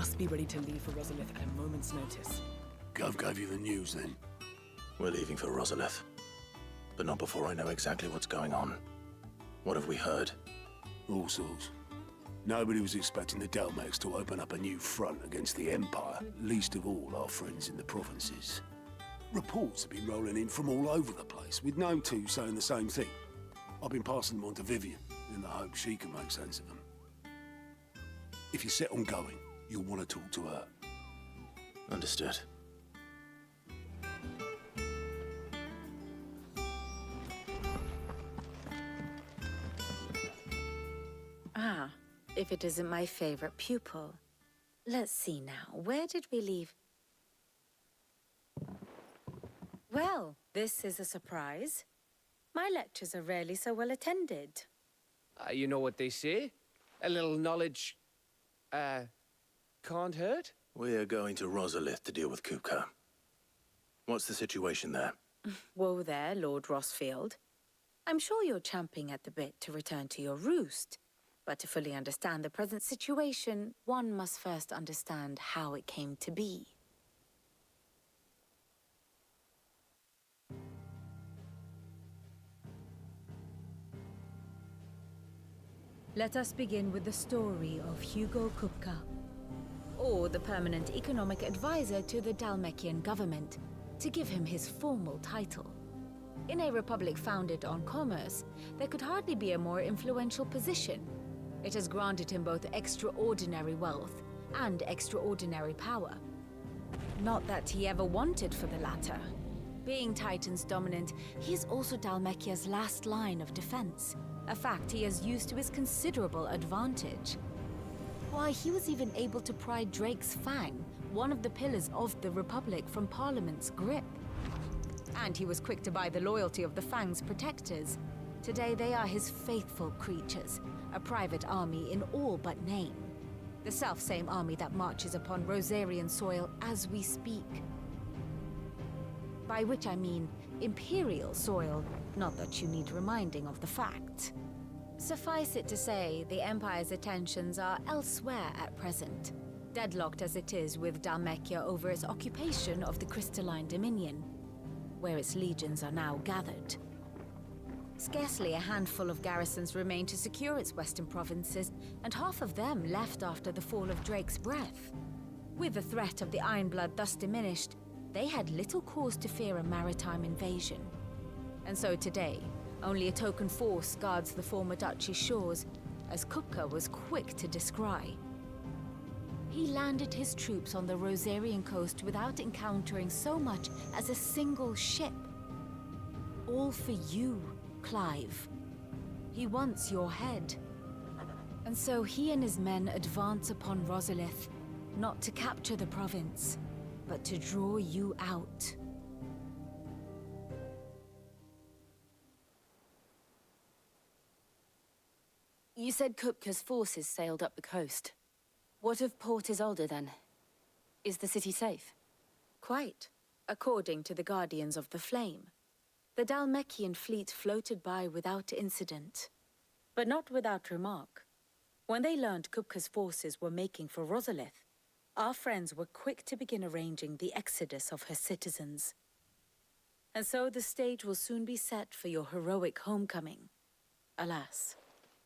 must be ready to leave for Rosalith at a moment's notice. Gov gave you the news, then? We're leaving for Rosalith. But not before I know exactly what's going on. What have we heard? All sorts. Nobody was expecting the Dalmex to open up a new front against the Empire, least of all our friends in the provinces. Reports have been rolling in from all over the place, with no two saying the same thing. I've been passing them on to Vivian, in the hope she can make sense of them. If you're set on going, you'll want to talk to her. Understood. Ah, if it isn't my favorite pupil. Let's see now, where did we leave? Well, this is a surprise. My lectures are rarely so well attended. You know what they say? A little knowledge, can't hurt? We're going to Rosalith to deal with Kupka. What's the situation there? Whoa there, Lord Rossfield. I'm sure you're champing at the bit to return to your roost. But to fully understand the present situation, one must first understand how it came to be. Let us begin with the story of Hugo Kupka, Or the permanent economic advisor to the Dalmekian government, to give him his formal title. In a republic founded on commerce, there could hardly be a more influential position. It has granted him both extraordinary wealth and extraordinary power. Not that he ever wanted for the latter. Being Titan's dominant, he is also Dalmekia's last line of defense, a fact he has used to his considerable advantage. Why, he was even able to pry Drake's Fang, one of the pillars of the Republic, from Parliament's grip. And he was quick to buy the loyalty of the Fang's protectors. Today they are his faithful creatures, a private army in all but name. The self-same army that marches upon Rosarian soil as we speak. By which I mean Imperial soil, not that you need reminding of the fact. Suffice it to say, the Empire's attentions are elsewhere at present, deadlocked as it is with Dalmekia over its occupation of the Crystalline Dominion, where its legions are now gathered. Scarcely a handful of garrisons remain to secure its western provinces, and half of them left after the fall of Drake's Breath. With the threat of the Ironblood thus diminished, they had little cause to fear a maritime invasion. And so today, only a token force guards the former duchy's shores, as Kupka was quick to descry. He landed his troops on the Rosarian coast without encountering so much as a single ship. All for you, Clive. He wants your head. And so he and his men advance upon Rosalith, not to capture the province, but to draw you out. You said Kupka's forces sailed up the coast. What of Port Isolde, then? Is the city safe? Quite, according to the Guardians of the Flame. The Dalmekian fleet floated by without incident. But not without remark. When they learned Kupka's forces were making for Rosalith, our friends were quick to begin arranging the exodus of her citizens. And so the stage will soon be set for your heroic homecoming. Alas,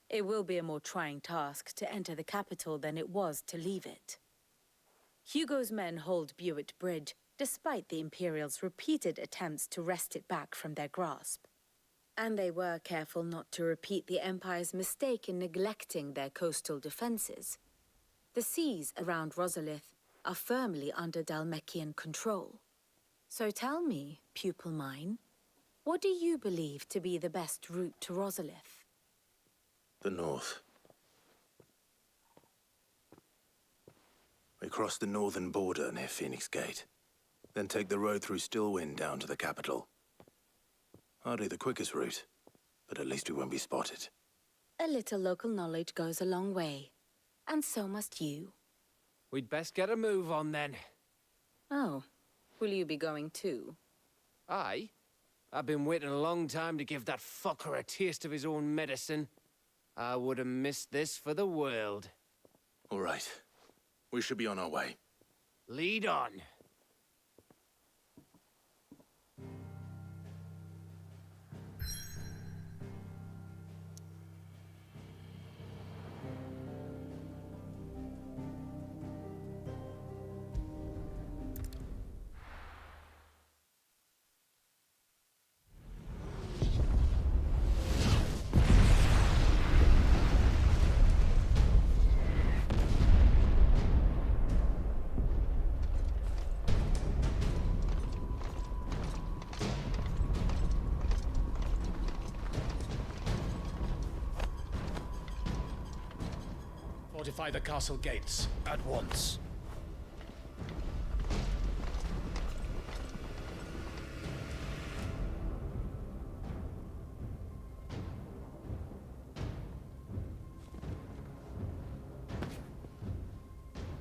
it will be a more trying task to enter the capital than it was to leave it. Hugo's men hold Buett Bridge, despite the Imperials' repeated attempts to wrest it back from their grasp. And they were careful not to repeat the Empire's mistake in neglecting their coastal defenses. The seas around Rosalith are firmly under Dalmekian control. So tell me, pupil mine, what do you believe to be the best route to Rosalith? The north. We cross the northern border near Phoenix Gate, then take the road through Stillwind down to the capital. Hardly the quickest route, but at least we won't be spotted. A little local knowledge goes a long way, and so must you. We'd best get a move on then. Oh, will you be going too? Aye. I've been waiting a long time to give that fucker a taste of his own medicine. I would have missed this for the world. All right. We should be on our way. Lead on. Fortify the castle gates at once.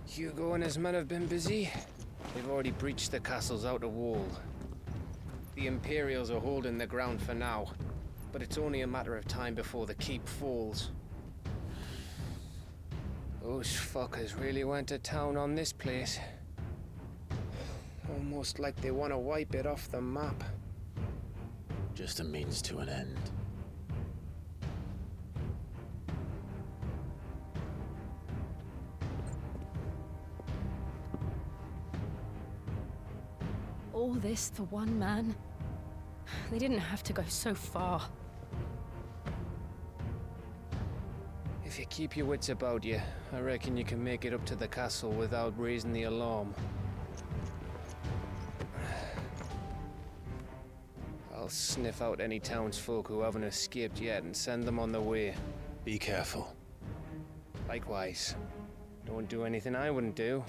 Hugo and his men have been busy. They've already breached the castle's outer wall. The Imperials are holding the ground for now, but it's only a matter of time before the keep falls. Those fuckers really went to town on this place. Almost like they want to wipe it off the map. Just a means to an end. All this for one man? They didn't have to go so far. If you keep your wits about you, I reckon you can make it up to the castle without raising the alarm. I'll sniff out any townsfolk who haven't escaped yet and send them on their way. Be careful. Likewise. Don't do anything I wouldn't do.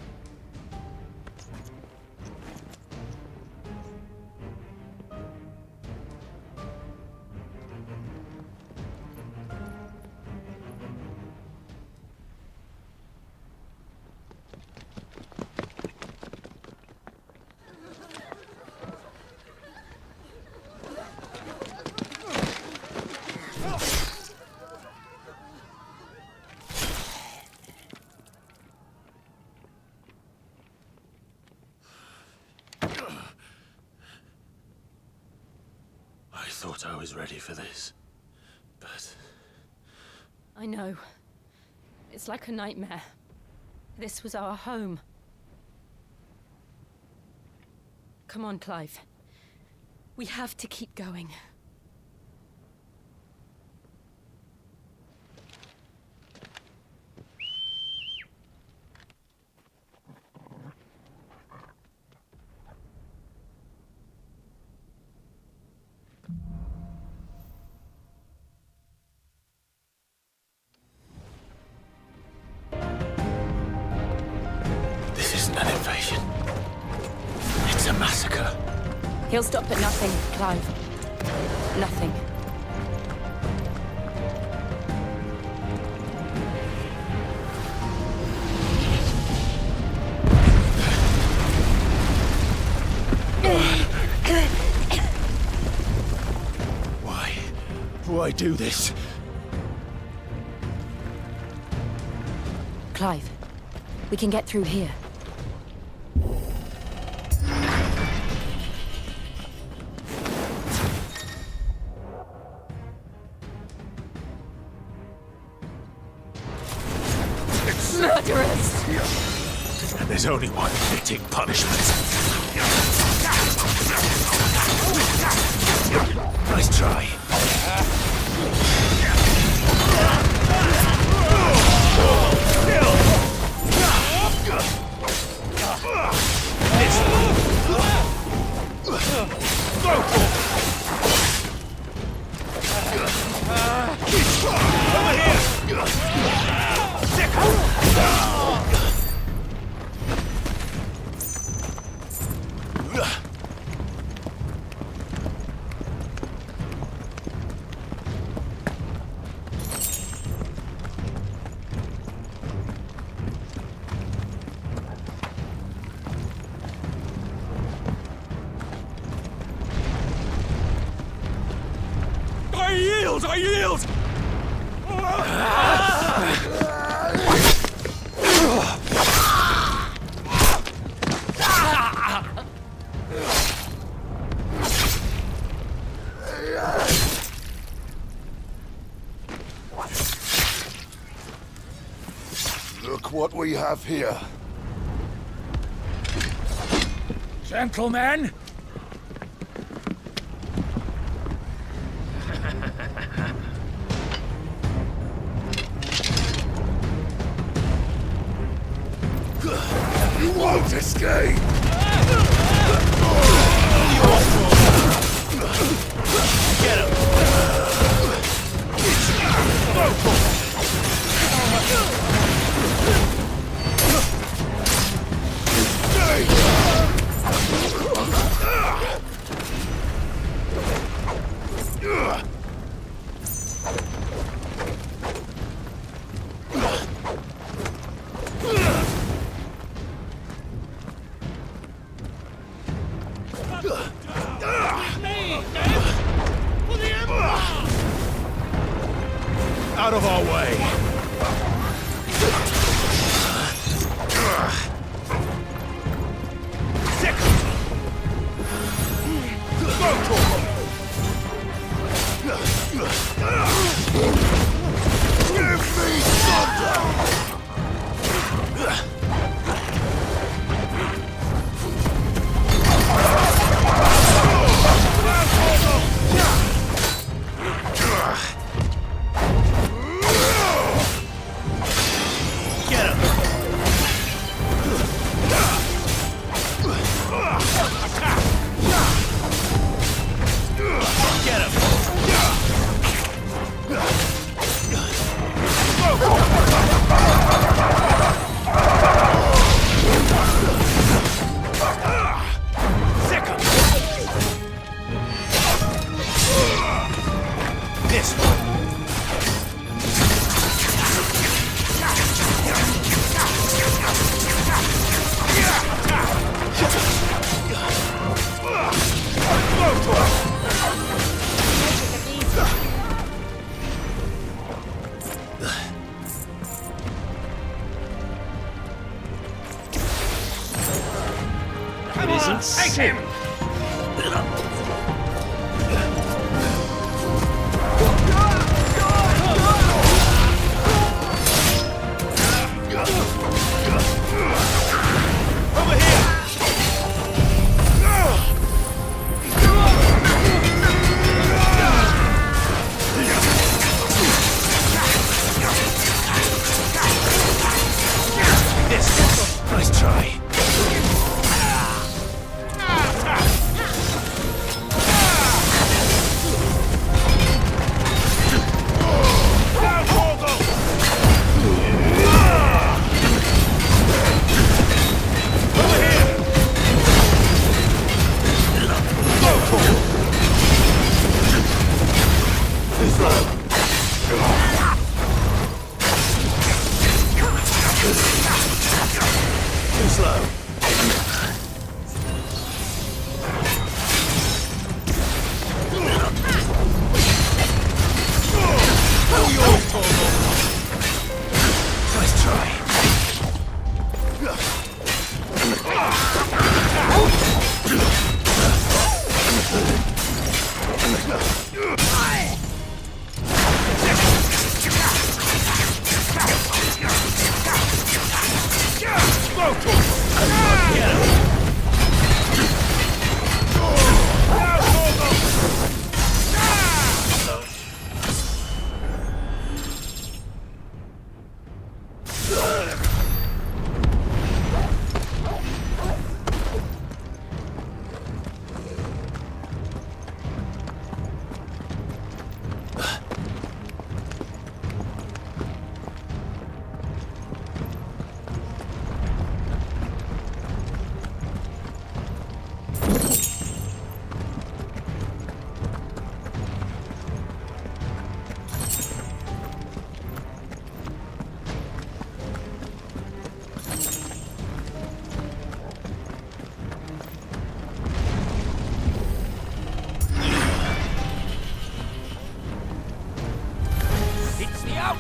I thought I was ready for this, but... I know. It's like a nightmare. This was our home. Come on, Clive. We have to keep going. He'll stop at nothing, Clive. Nothing. Why do this? Clive, we can get through here. There's only one fitting punishment. Nice try. I yield! Look what we have here. Gentlemen! You won't escape! Get him! Out of our way! Take him! Nice try. Too slow. Nice try.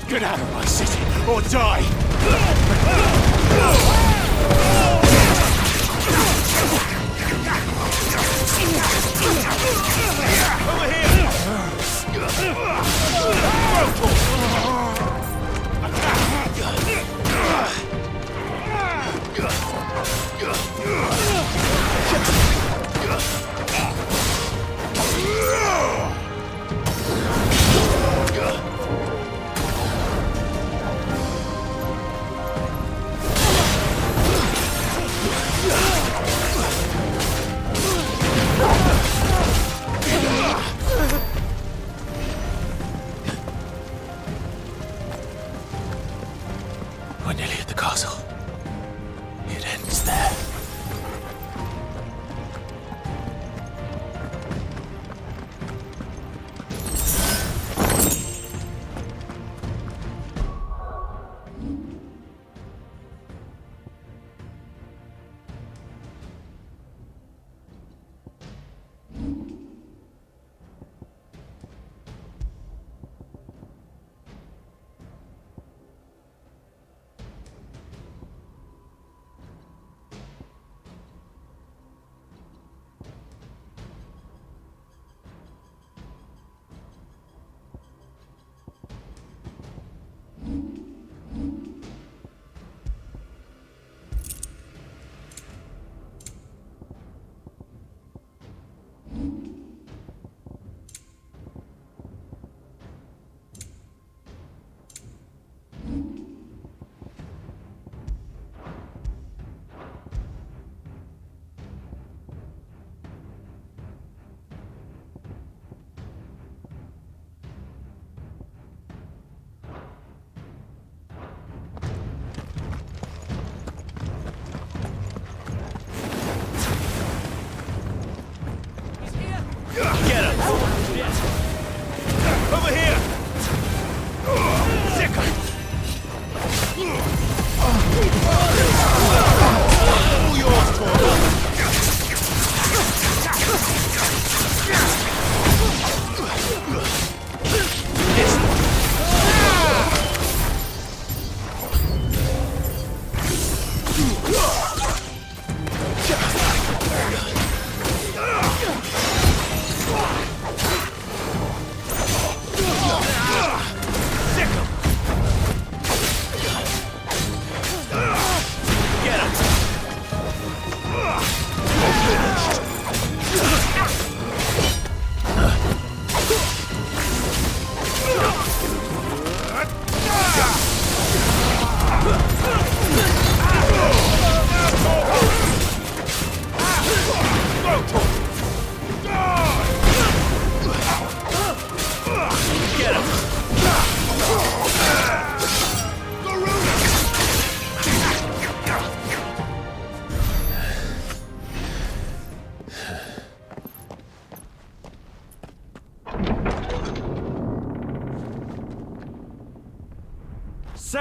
Get out of my city, or die! Over here!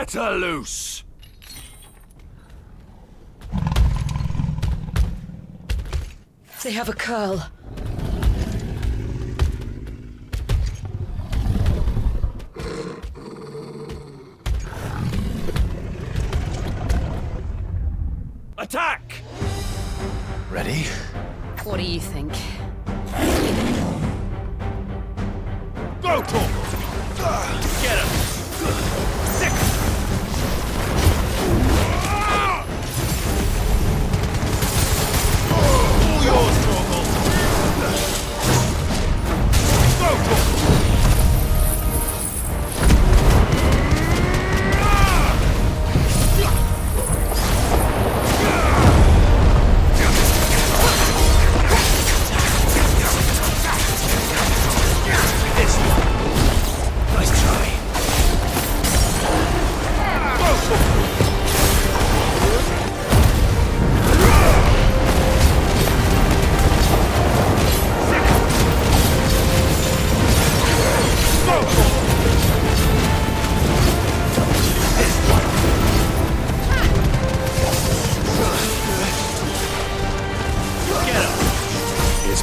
Let her loose! They have a curl. Attack! Ready? What do you think? Go, Torgal! Get him! Sick! All yours, Torgal! Go, Torgal!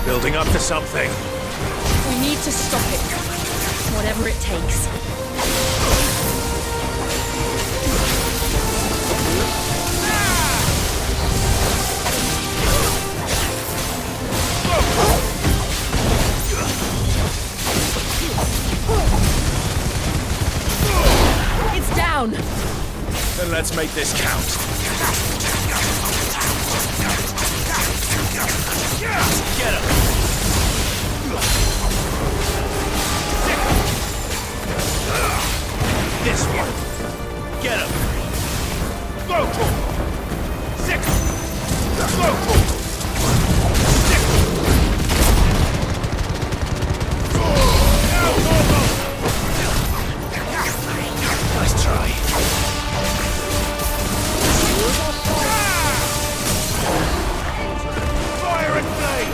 Building up to something. We need to stop it. Whatever it takes. It's down! Then let's make this count. Get him! This one! Get him! Go, Torgal! Six! Go, Torgal! Six! Now, Torgal! Nice try. Fire and flame!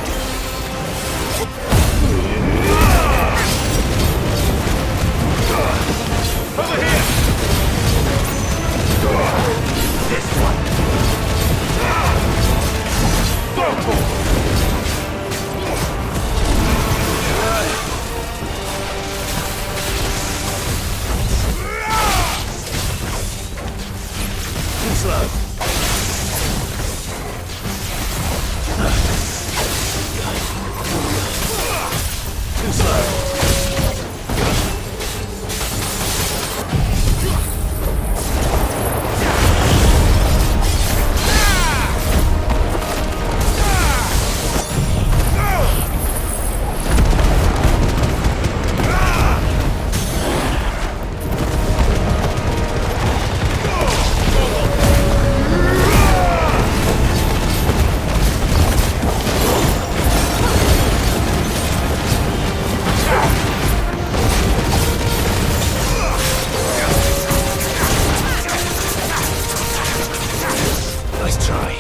Over here! This one! Go, Torgal! Too slow. Too slow. Nice try.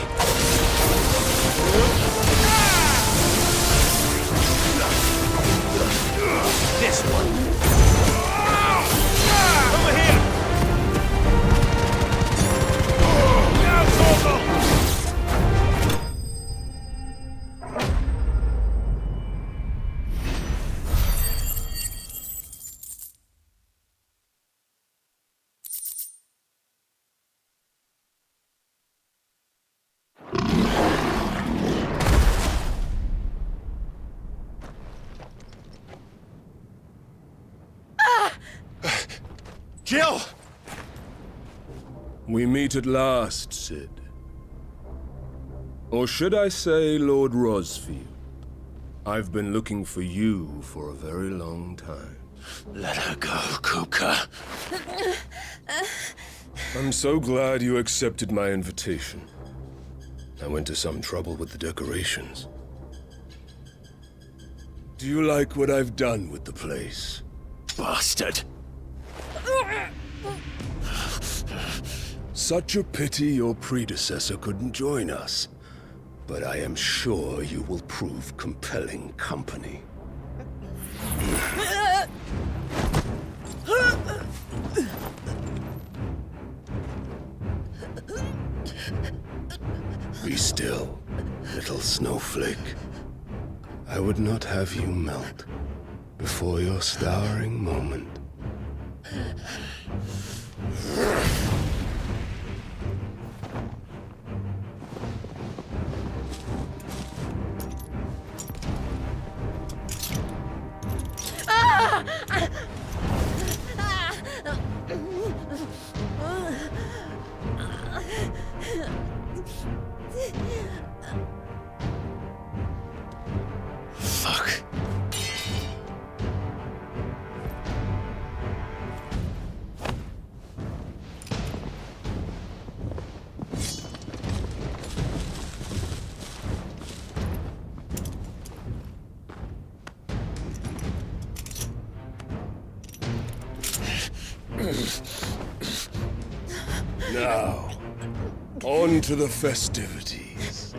This one! Over here! Now, Torgal! Jill! We meet at last, Sid. Or should I say, Lord Rosfield? I've been looking for you for a very long time. Let her go, Kupka. I'm so glad you accepted my invitation. I went to some trouble with the decorations. Do you like what I've done with the place? Bastard. Such a pity your predecessor couldn't join us. But I am sure you will prove compelling company. Be still, little snowflake. I would not have you melt before your starring moment. Fuck. Now, on to the festivities.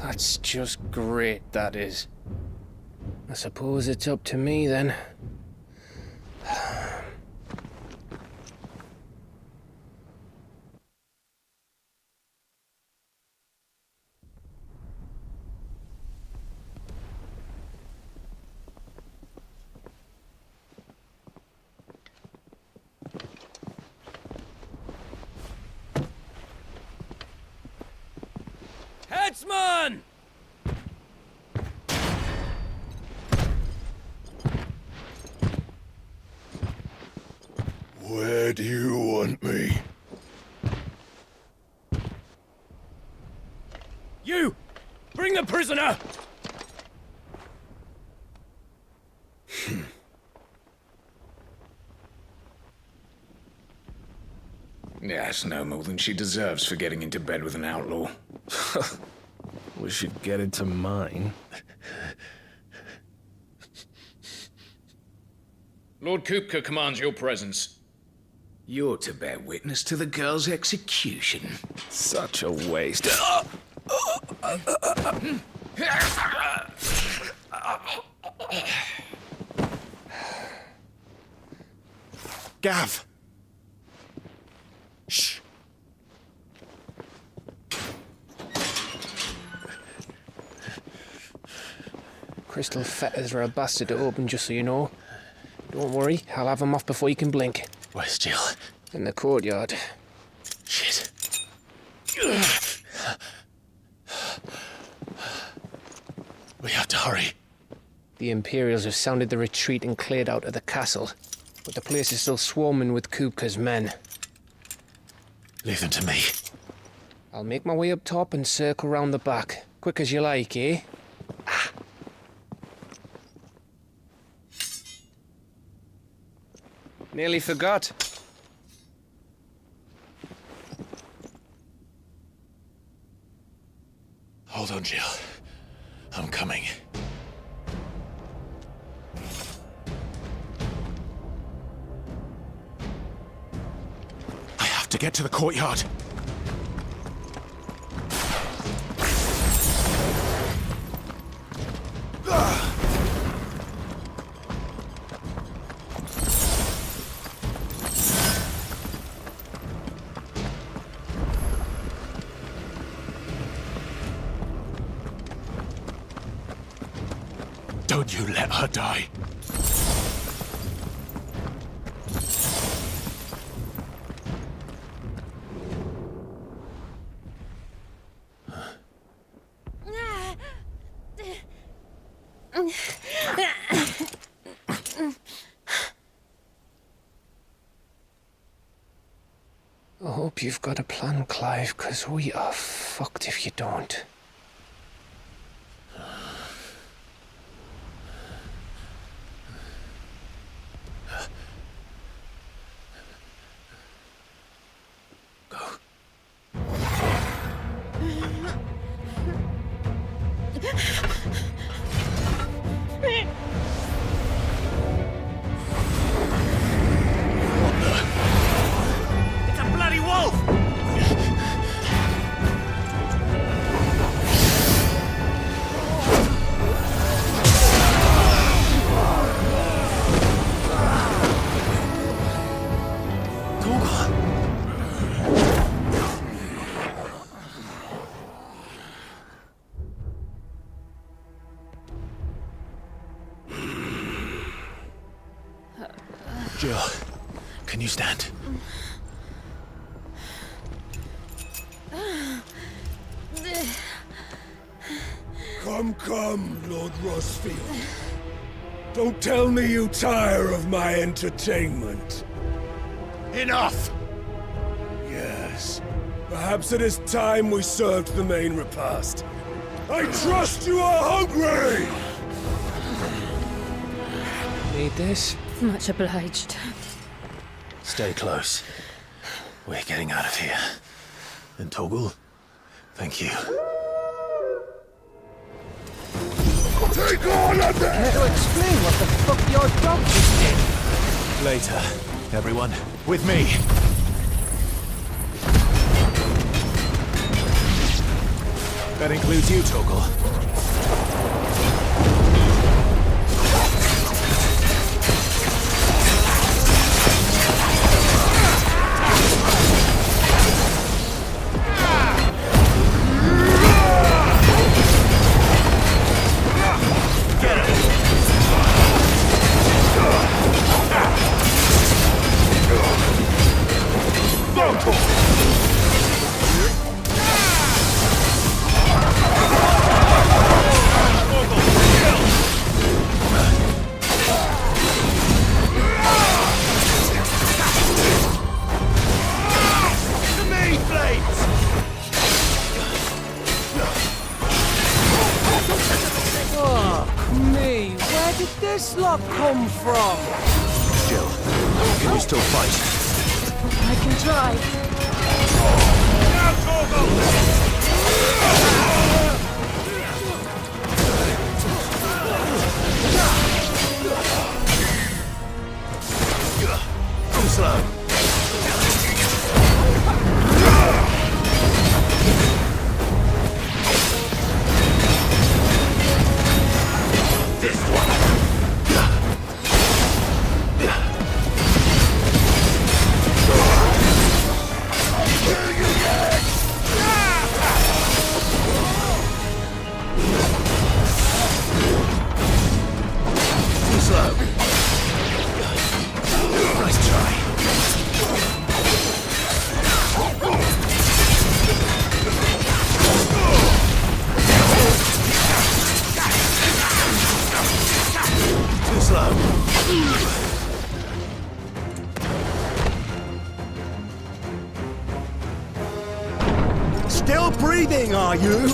That's just great, that is. I suppose it's up to me then. Headsman! Where do you want me? You! Bring the prisoner! That's no more than she deserves for getting into bed with an outlaw. We should get into mine. Lord Kupka commands your presence. You're to bear witness to the girl's execution. Such a waste. Gav! Shh! Crystal fetters are a bastard to open, just so you know. Don't worry, I'll have them off before you can blink. Where's Jill? In the courtyard. Shit. We have to hurry. The Imperials have sounded the retreat and cleared out of the castle, but the place is still swarming with Kupka's men. Leave them to me. I'll make my way up top and circle round the back. Quick as you like, eh? Nearly forgot. Hold on, Jill. I'm coming. I have to get to the courtyard. Don't you let her die. I hope you've got a plan, Clive, 'cause we are fucked if you don't. It's a bloody wolf! Jill, can you stand? Come, Lord Rosfield. Don't tell me you tire of my entertainment. Enough! Yes. Perhaps it is time we served the main repast. I trust you are hungry! Need this? Much obliged. Stay close. We're getting out of here. And Toggle, thank you. Take all of them! Care to explain what the fuck your dog just did? Later, everyone. With me. That includes you, Toggle. This lot come from? Jill, can you still fight? I can try. Now, Torgal! Too slow. This one. Still breathing, are you?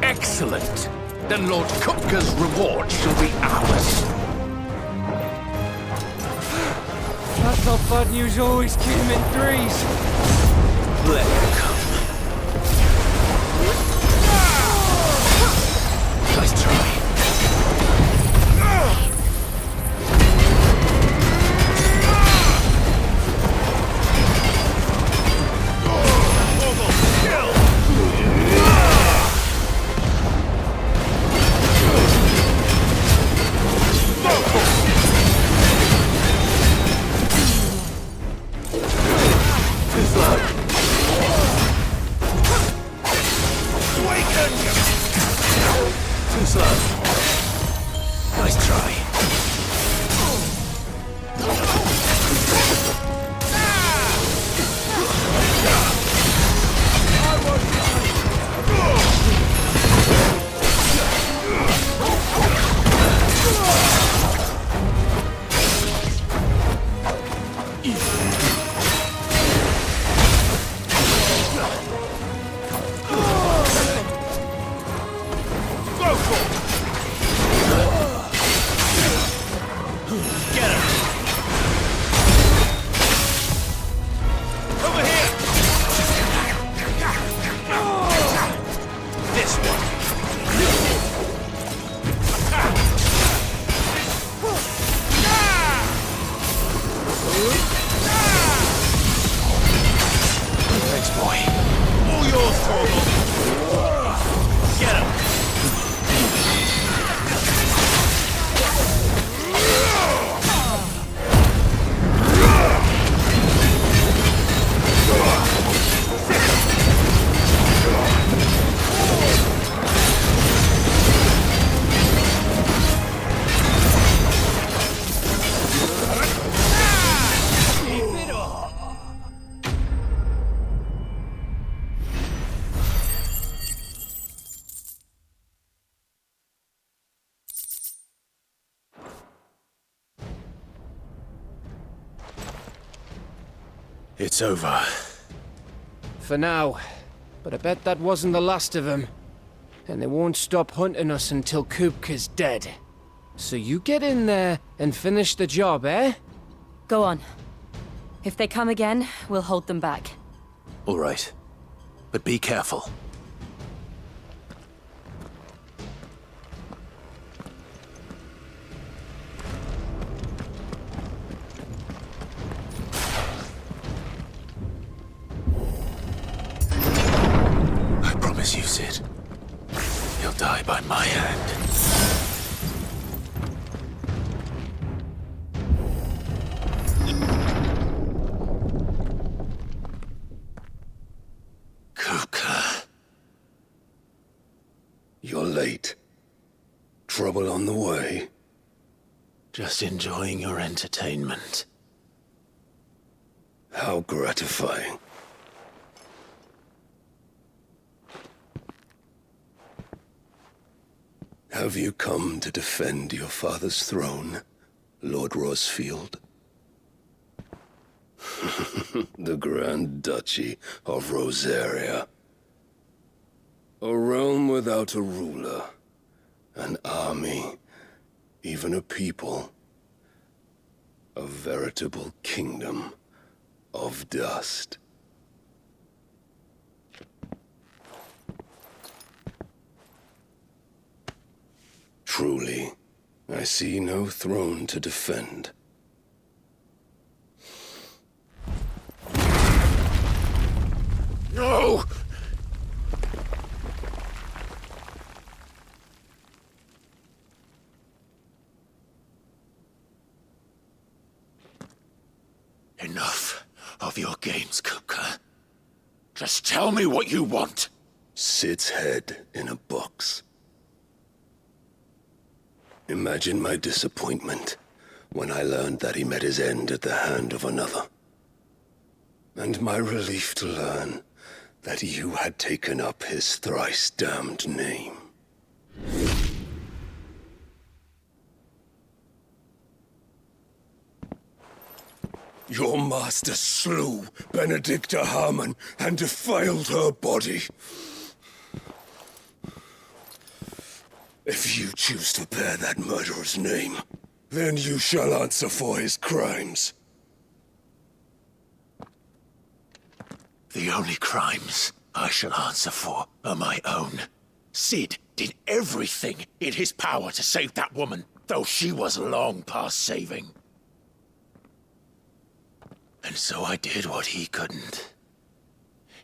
Excellent. Then Lord Kupka's reward shall be ours. I thought bad news always came in threes. Let it come. Nice try. Too slow. Nice try. It's over. For now. But I bet that wasn't the last of them. And they won't stop hunting us until Kupka's dead. So you get in there and finish the job, eh? Go on. If they come again, we'll hold them back. All right. But be careful. I promise you, Sid. He'll die by my hand. You're late. Trouble on the way? Just enjoying your entertainment. How gratifying. Have you come to defend your father's throne, Lord Rosfield? The Grand Duchy of Rosaria. A realm without a ruler, an army, even a people. A veritable kingdom of dust. Truly, I see no throne to defend. No! Enough of your games, Kupka. Just tell me what you want. Sid's head in a box. Imagine my disappointment when I learned that he met his end at the hand of another. And my relief to learn that you had taken up his thrice-damned name. Your master slew Benedicta Harmon and defiled her body. If you choose to bear that murderer's name, then you shall answer for his crimes. The only crimes I shall answer for are my own. Sid did everything in his power to save that woman, though she was long past saving. And so I did what he couldn't.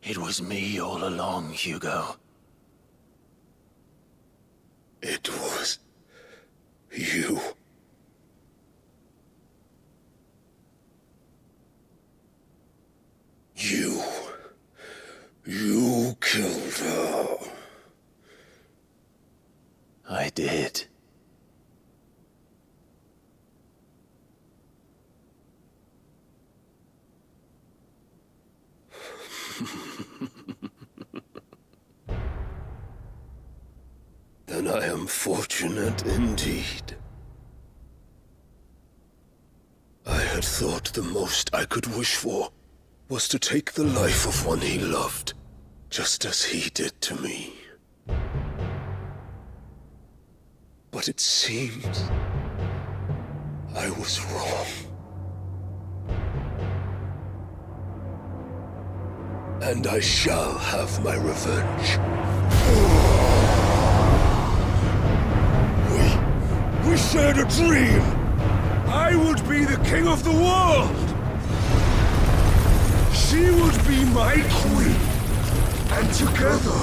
It was me all along, Hugo. It was you. You killed her. I did. Then I am fortunate indeed. I had thought the most I could wish for was to take the life of one he loved, just as he did to me. But it seems I was wrong. And I shall have my revenge. We shared a dream! I would be the king of the world! She would be my queen! And together,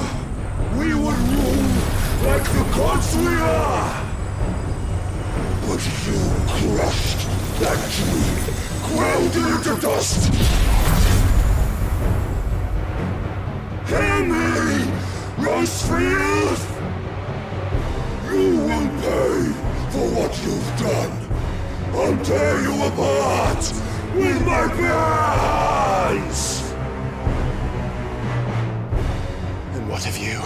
we would rule like the gods we are! But you crushed that dream, ground it into dust! Hear me, Rosefield! You will pay for what you've done. I'll tear you apart with my bare hands! And what of you?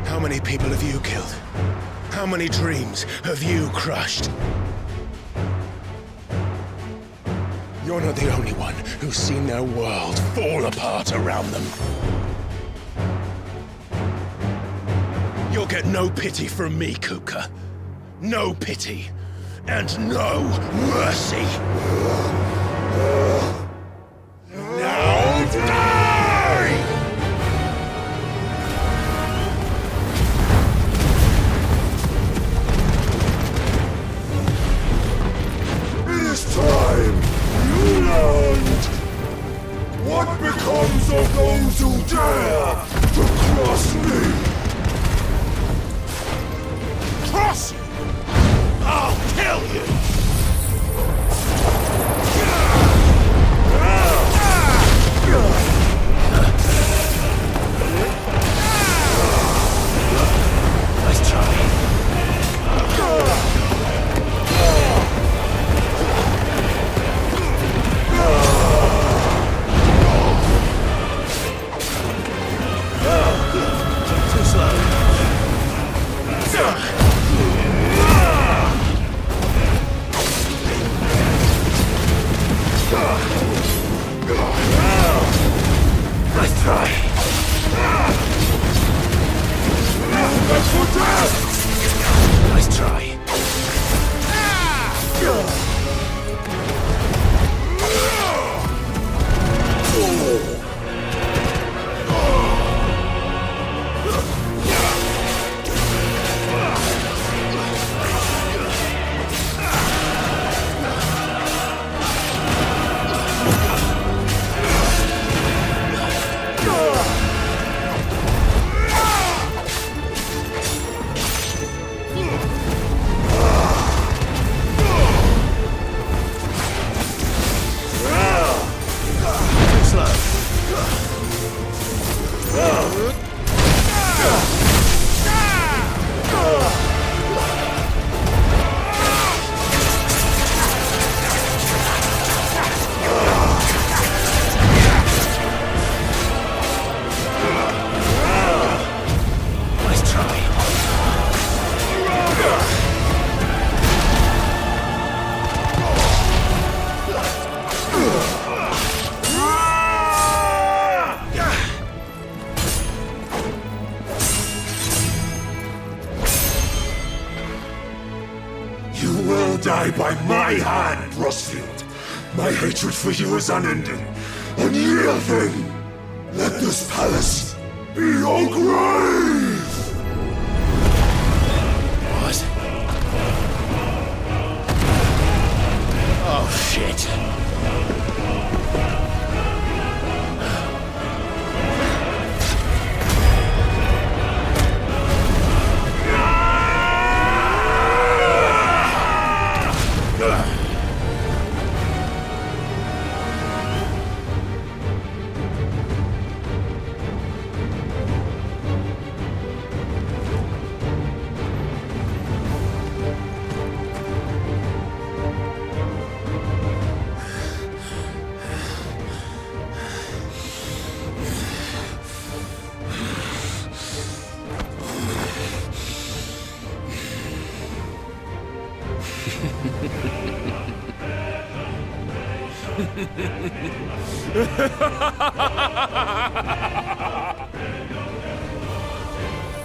How many people have you killed? How many dreams have you crushed? You're not the only one who's seen their world fall apart around them. You'll get no pity from me, Kupka. No pity. And no mercy. Now die! It is time you learned what becomes of those who dare to cross me. Cross you! I'll kill you! Nice try. Too slow. Nice try. Nice try. Die by my hand, Rosfield. My hatred for you is unending, unyielding. Let this palace be your grave! What? Oh, shit.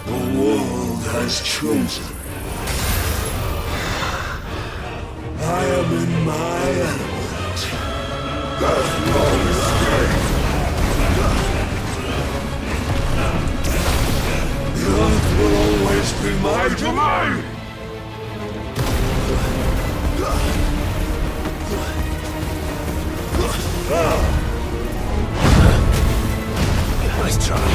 The world has chosen. I am in my element. There's no escape. The earth will always be my domain. Nice try.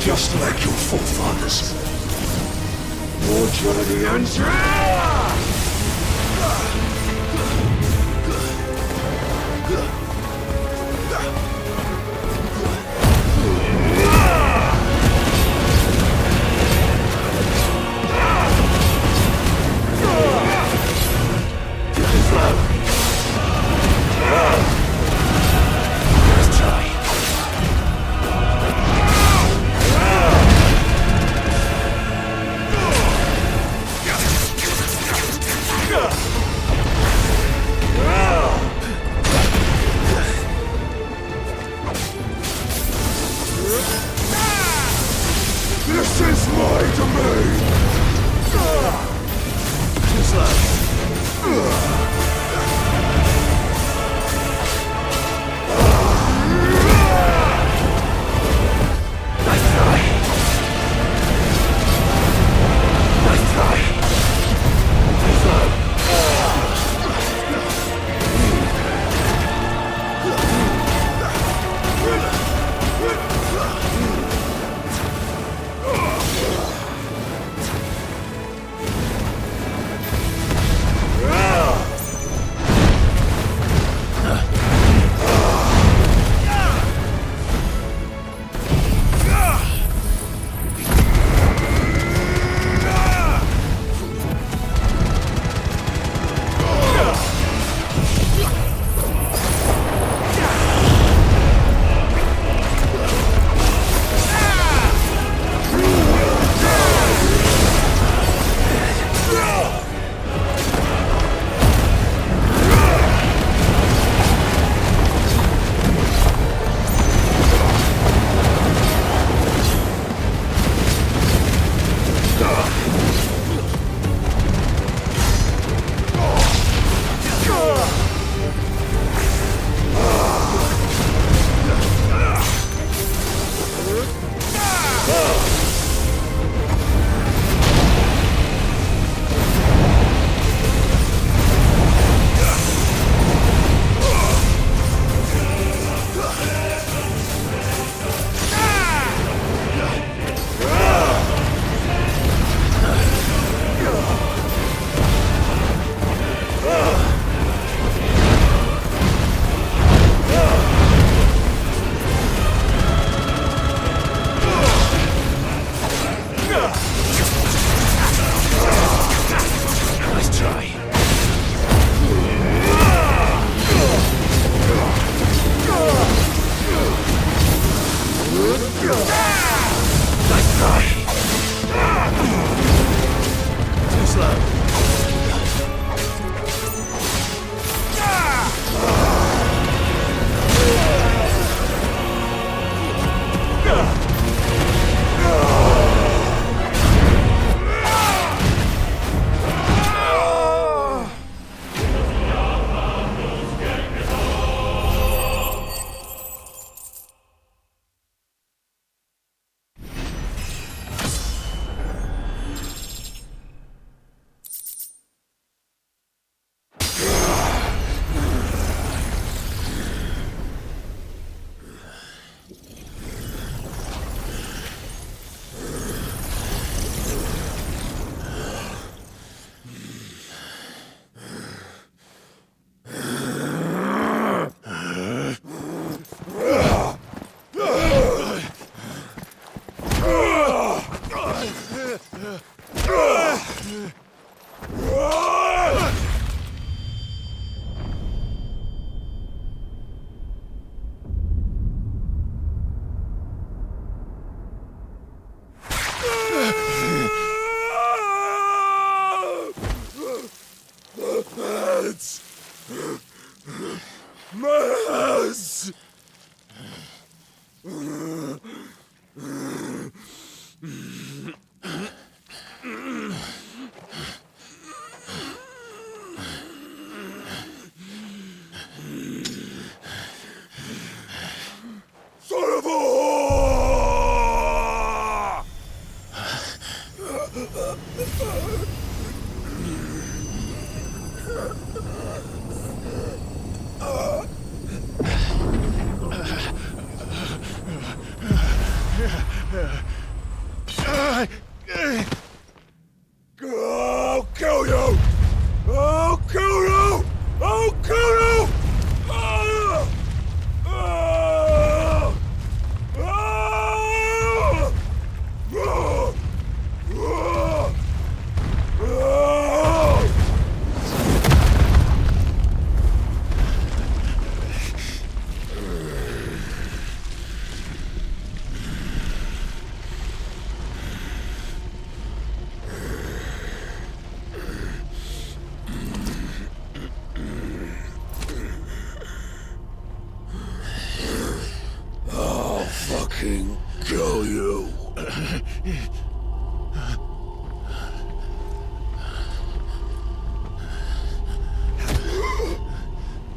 just like your forefathers. Your journey ends here! This is my domain! Too slow.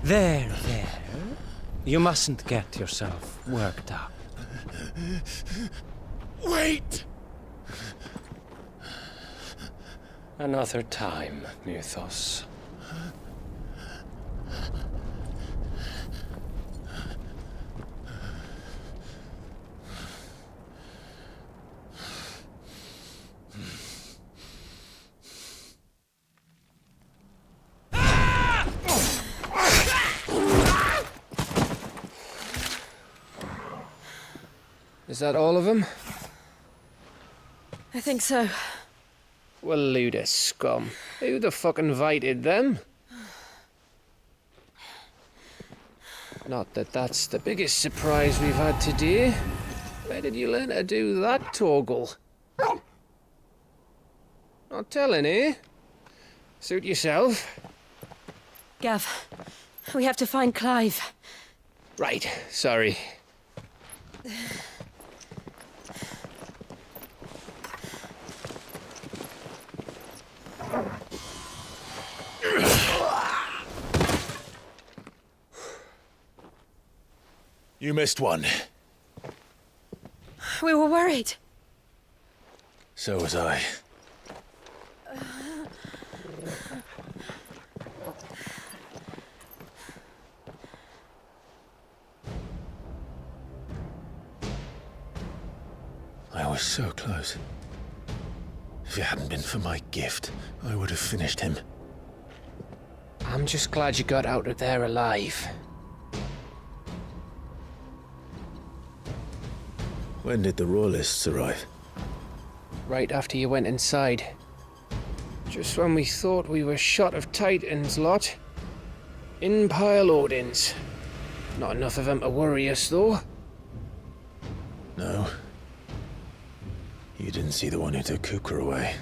There. You mustn't get yourself worked up. Wait! Another time, Mythos. Is that all of them? I think so. Well, load of scum. Who the fuck invited them? Not that that's the biggest surprise we've had today. Where did you learn to do that, Torgal? Not telling, eh? Suit yourself. Gav, we have to find Clive. Right, sorry. You missed one. We were worried. So was I. I was so close. If it hadn't been for my gift, I would have finished him. I'm just glad you got out of there alive. When did the Royalists arrive? Right after you went inside. Just when we thought we were shot of Titans lot. In pile Odins. Not enough of them to worry us, though. No. You didn't see the one who took Kupka away.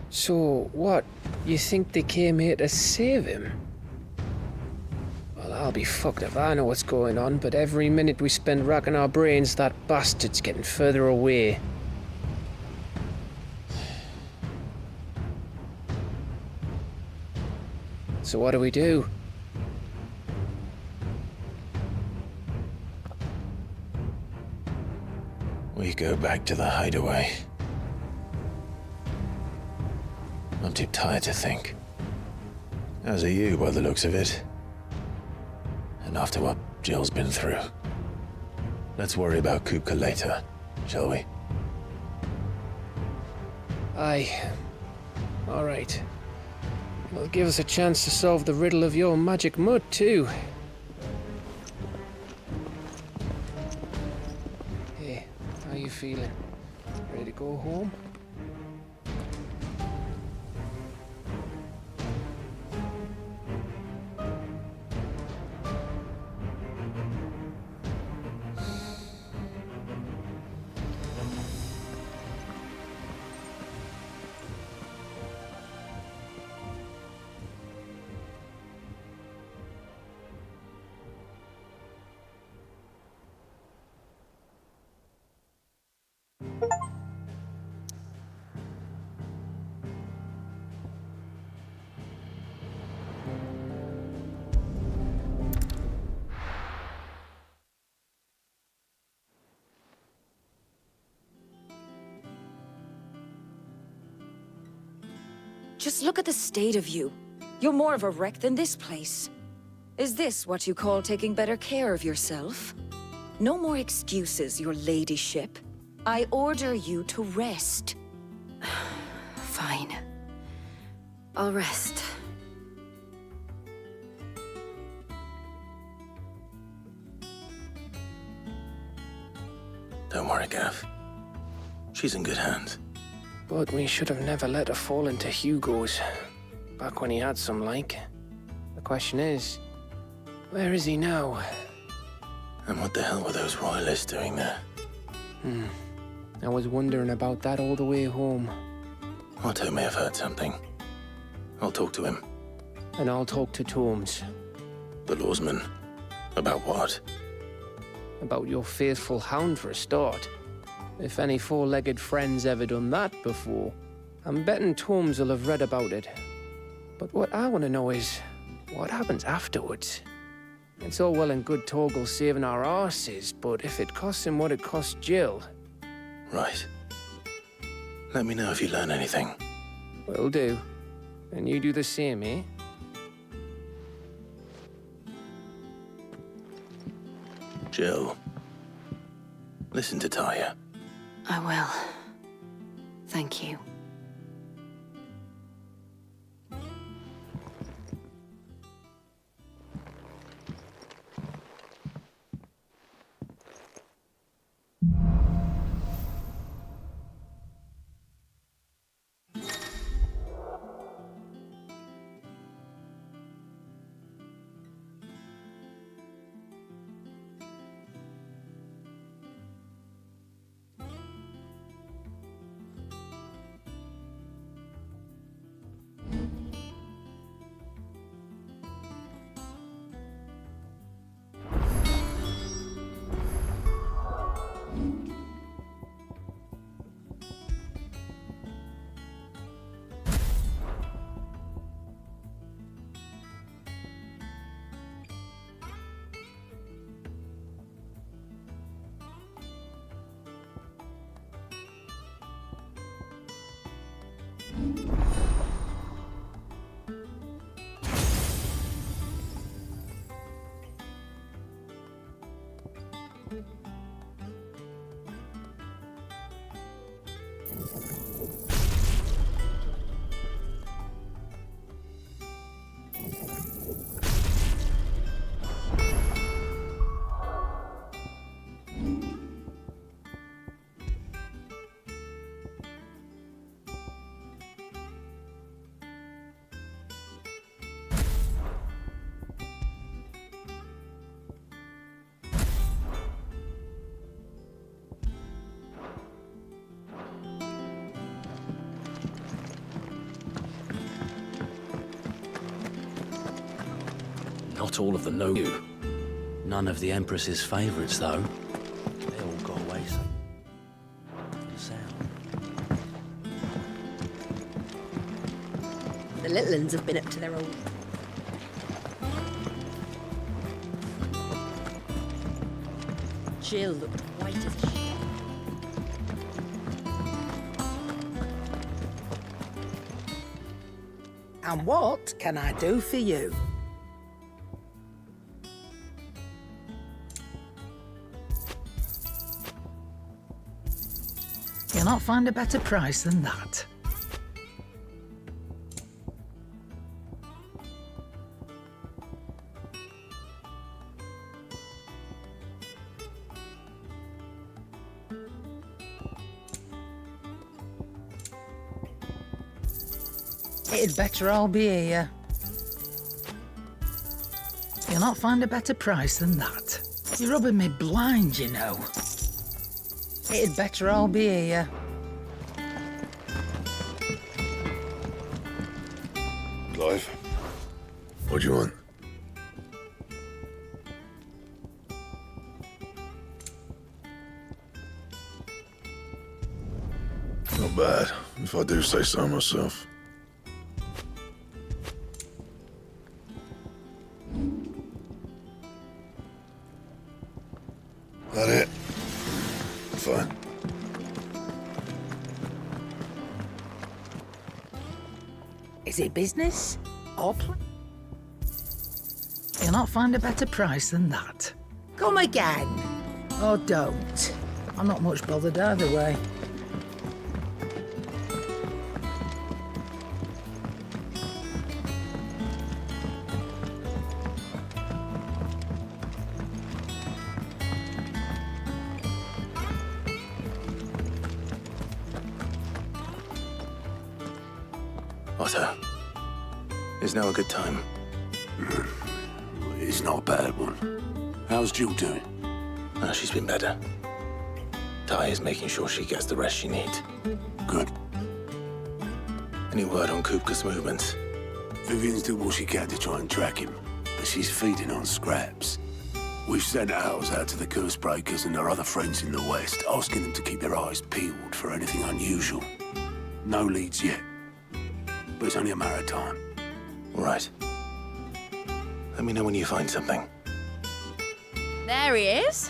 So, what? You think they came here to save him? Well, I'll be fucked if I know what's going on, but every minute we spend racking our brains, that bastard's getting further away. So what do we do? We go back to the hideaway. I'm too tired to think. As are you, by the looks of it. And after what Jill's been through. Let's worry about Kupka later, shall we? Aye. Alright. It'll give us a chance to solve the riddle of your magic mud, too. Hey, how you feeling? Ready to go home? Just look at the state of you. You're more of a wreck than this place. Is this what you call taking better care of yourself? No more excuses, your ladyship. I order you to rest. Fine. I'll rest. Don't worry, Gav. She's in good hands. But we should have never let her fall into Hugo's. Back when he had some like. The question is, where is he now? And what the hell were those royalists doing there? I was wondering about that all the way home. Otto may have heard something. I'll talk to him. And I'll talk to Tomes. The lawsman. About what? About your faithful hound for a start. If any four-legged friend's ever done that before, I'm betting Tomes will have read about it. But what I want to know is, what happens afterwards? It's all well and good Torgal saving our arses, but if it costs him what it cost Jill... Right. Let me know if you learn anything. Will do. And you do the same, eh? Jill, listen to Taya. I will. Thank you. Not all of them know you. None of the Empress's favorites, though. They all got away sound. The little uns have been up to their old... Jill looked white as a sheet. And what can I do for you? You'll not find a better price than that. It'd better all be here. You'll not find a better price than that. You're rubbing me blind, you know. It'd better all be here. Clive, what do you want? Not bad, if I do say so myself. That it? Fine. Is it business or play? You'll not find a better price than that. Come again. Or don't. I'm not much bothered either way. Otto, is now a good time? It's not a bad one. How's Jill doing? She's been better. Ty is making sure she gets the rest she needs. Good. Any word on Kupka's movements? Vivian's doing what she can to try and track him, but she's feeding on scraps. We've sent ours out to the curse breakers and their other friends in the West, asking them to keep their eyes peeled for anything unusual. No leads yet. But it's only a matter of time. Right. Let me know when you find something. There he is.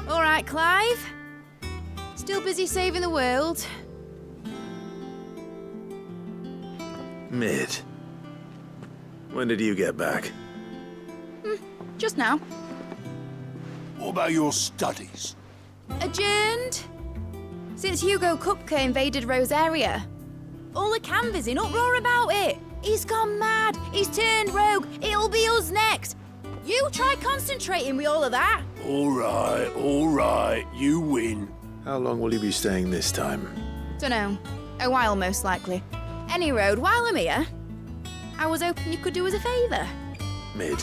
All right, Clive. Still busy saving the world. Mid. When did you get back? Just now. What about your studies? Adjourned. Since Hugo Kupka invaded Rosaria. All the canvas in uproar about it. He's gone mad. He's turned rogue. It'll be us next. You try concentrating with all of that. All right. You win. How long will you be staying this time? Dunno. A while, most likely. Any road, while I'm here, I was hoping you could do us a favour. Mid.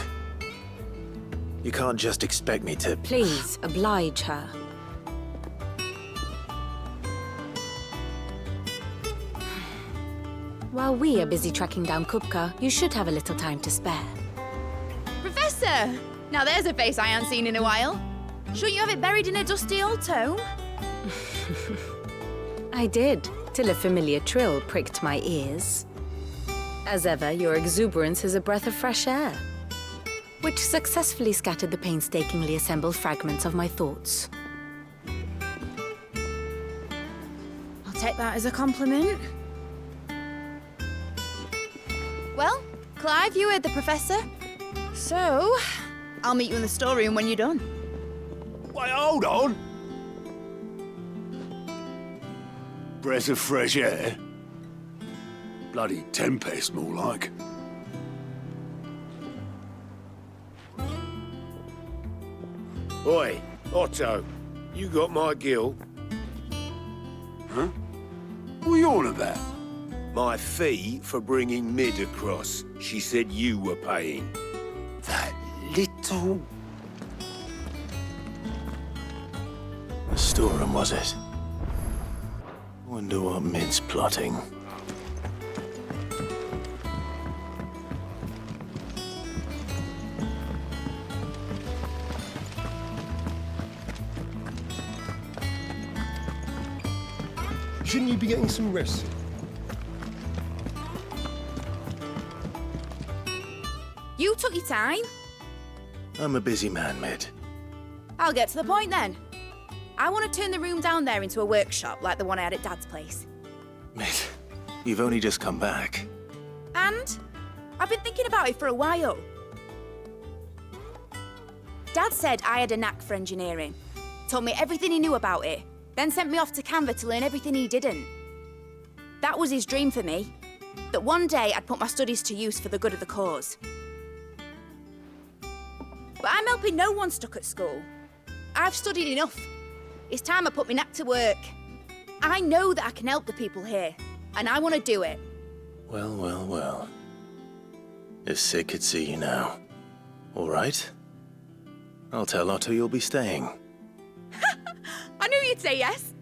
You can't just expect me to... Please, oblige her. While we are busy tracking down Kupka, you should have a little time to spare. Professor! Now there's a face I haven't seen in a while. Shouldn't you have it buried in a dusty old tome? I did, till a familiar trill pricked my ears. As ever, your exuberance is a breath of fresh air, which successfully scattered the painstakingly assembled fragments of my thoughts. I'll take that as a compliment. Well, Clive, you heard the professor. So, I'll meet you in the storeroom when you're done. Wait, hold on. Breath of fresh air? Bloody tempest, more like. Oi, Otto, you got my gill? Huh? What are you on about? My fee for bringing Mid across. She said you were paying. That little... The storeroom, was it? Wonder what Mid's plotting. Shouldn't you be getting some rest? You took your time. I'm a busy man, Mid. I'll get to the point then. I want to turn the room down there into a workshop like the one I had at Dad's place. Mid, you've only just come back. And I've been thinking about it for a while. Dad said I had a knack for engineering. Told me everything he knew about it. Then sent me off to Canva to learn everything he didn't. That was his dream for me. That one day I'd put my studies to use for the good of the cause. But I'm helping no one stuck at school. I've studied enough. It's time I put my knack to work. I know that I can help the people here, and I want to do it. Well. If Sid could see you now. All right? I'll tell Otto you'll be staying. I knew you'd say yes.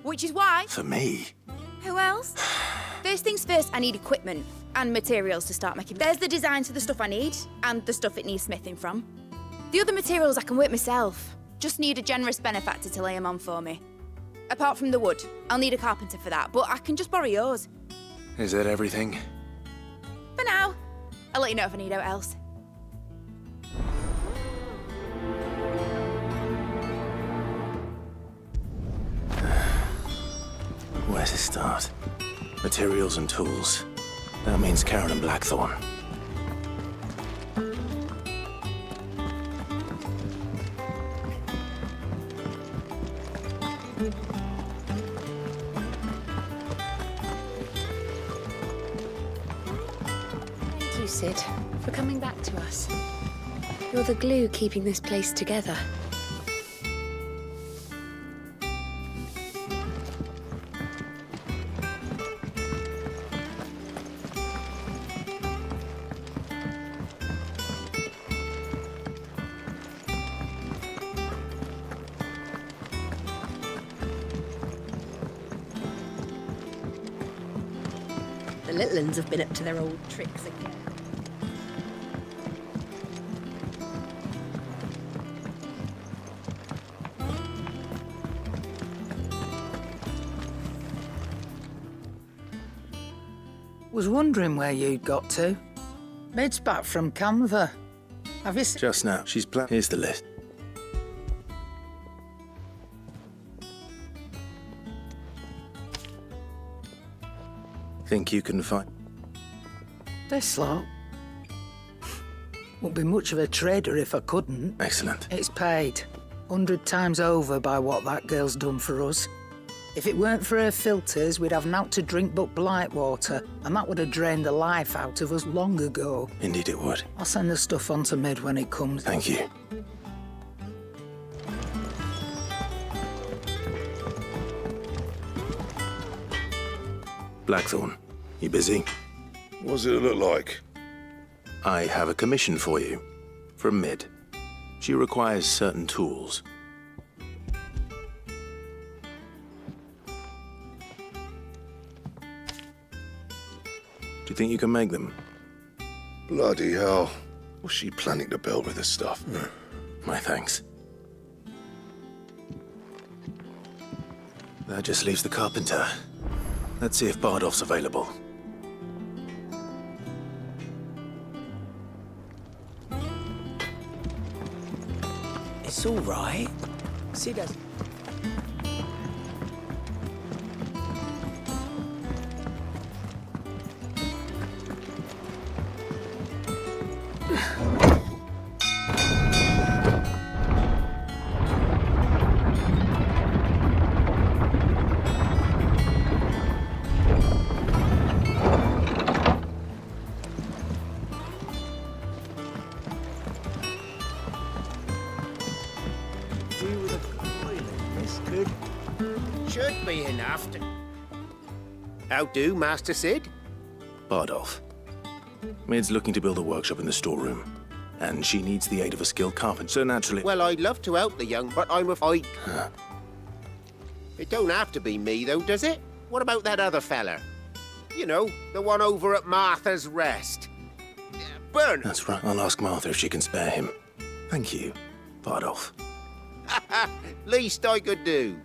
Which is why... For me? Who else? First things first, I need equipment and materials to start making. There's the designs for the stuff I need, and the stuff it needs smithing from. The other materials I can work myself. Just need a generous benefactor to lay them on for me. Apart from the wood, I'll need a carpenter for that, but I can just borrow yours. Is that everything? For now. I'll let you know if I need out else. Where to start? Materials and tools. That means Karen and Blackthorn. Thank you, Sid, for coming back to us. You're the glue keeping this place together. The little uns have been up to their old tricks again. Was wondering where you'd got to. Mid's back from Canva. Have you Just now. She's Here's the list. Think you can find... This lot? Wouldn't be much of a trader if I couldn't. Excellent. It's paid. 100 times over by what that girl's done for us. If it weren't for her filters, we'd have naught to drink but blight water, and that would have drained the life out of us long ago. Indeed it would. I'll send the stuff on to Mid when it comes. Thank you. Blackthorn, you busy? What does it look like? I have a commission for you. From Mid. She requires certain tools. Do you think you can make them? Bloody hell. What's she planning to build with this stuff? My thanks. That just leaves the carpenter. Let's see if Bardolph's available. It's all right. See, does. Should be enough to... How do, Master Sid? Bardolph. Mid's looking to build a workshop in the storeroom, and she needs the aid of a skilled carpenter, so naturally... Well, I'd love to help the young, but I'm afraid... It don't have to be me, though, does it? What about that other fella? You know, the one over at Martha's Rest. Burn! That's right. I'll ask Martha if she can spare him. Thank you, Bardolph. Least I could do.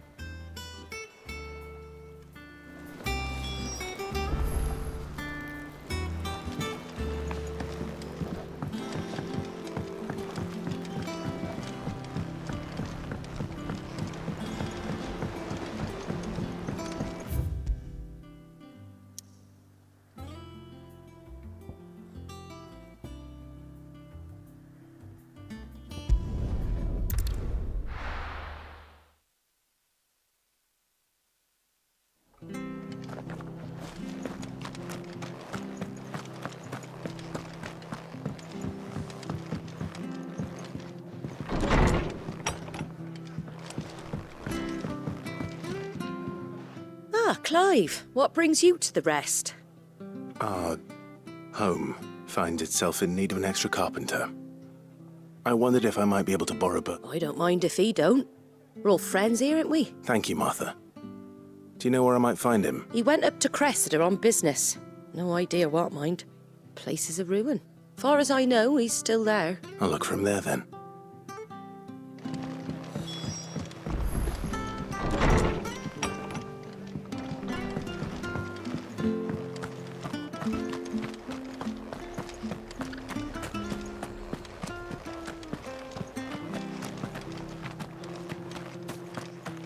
Ah, Clive, what brings you to the Rest? Our home finds itself in need of an extra carpenter. I wondered if I might be able to borrow, but... I don't mind if he don't. We're all friends here, aren't we? Thank you, Martha. Do you know where I might find him? He went up to Cressida on business. No idea what, mind. Place is a ruin. Far as I know, he's still there. I'll look for him there, then.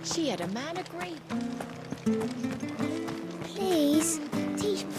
She had a man agree. Please, teach me.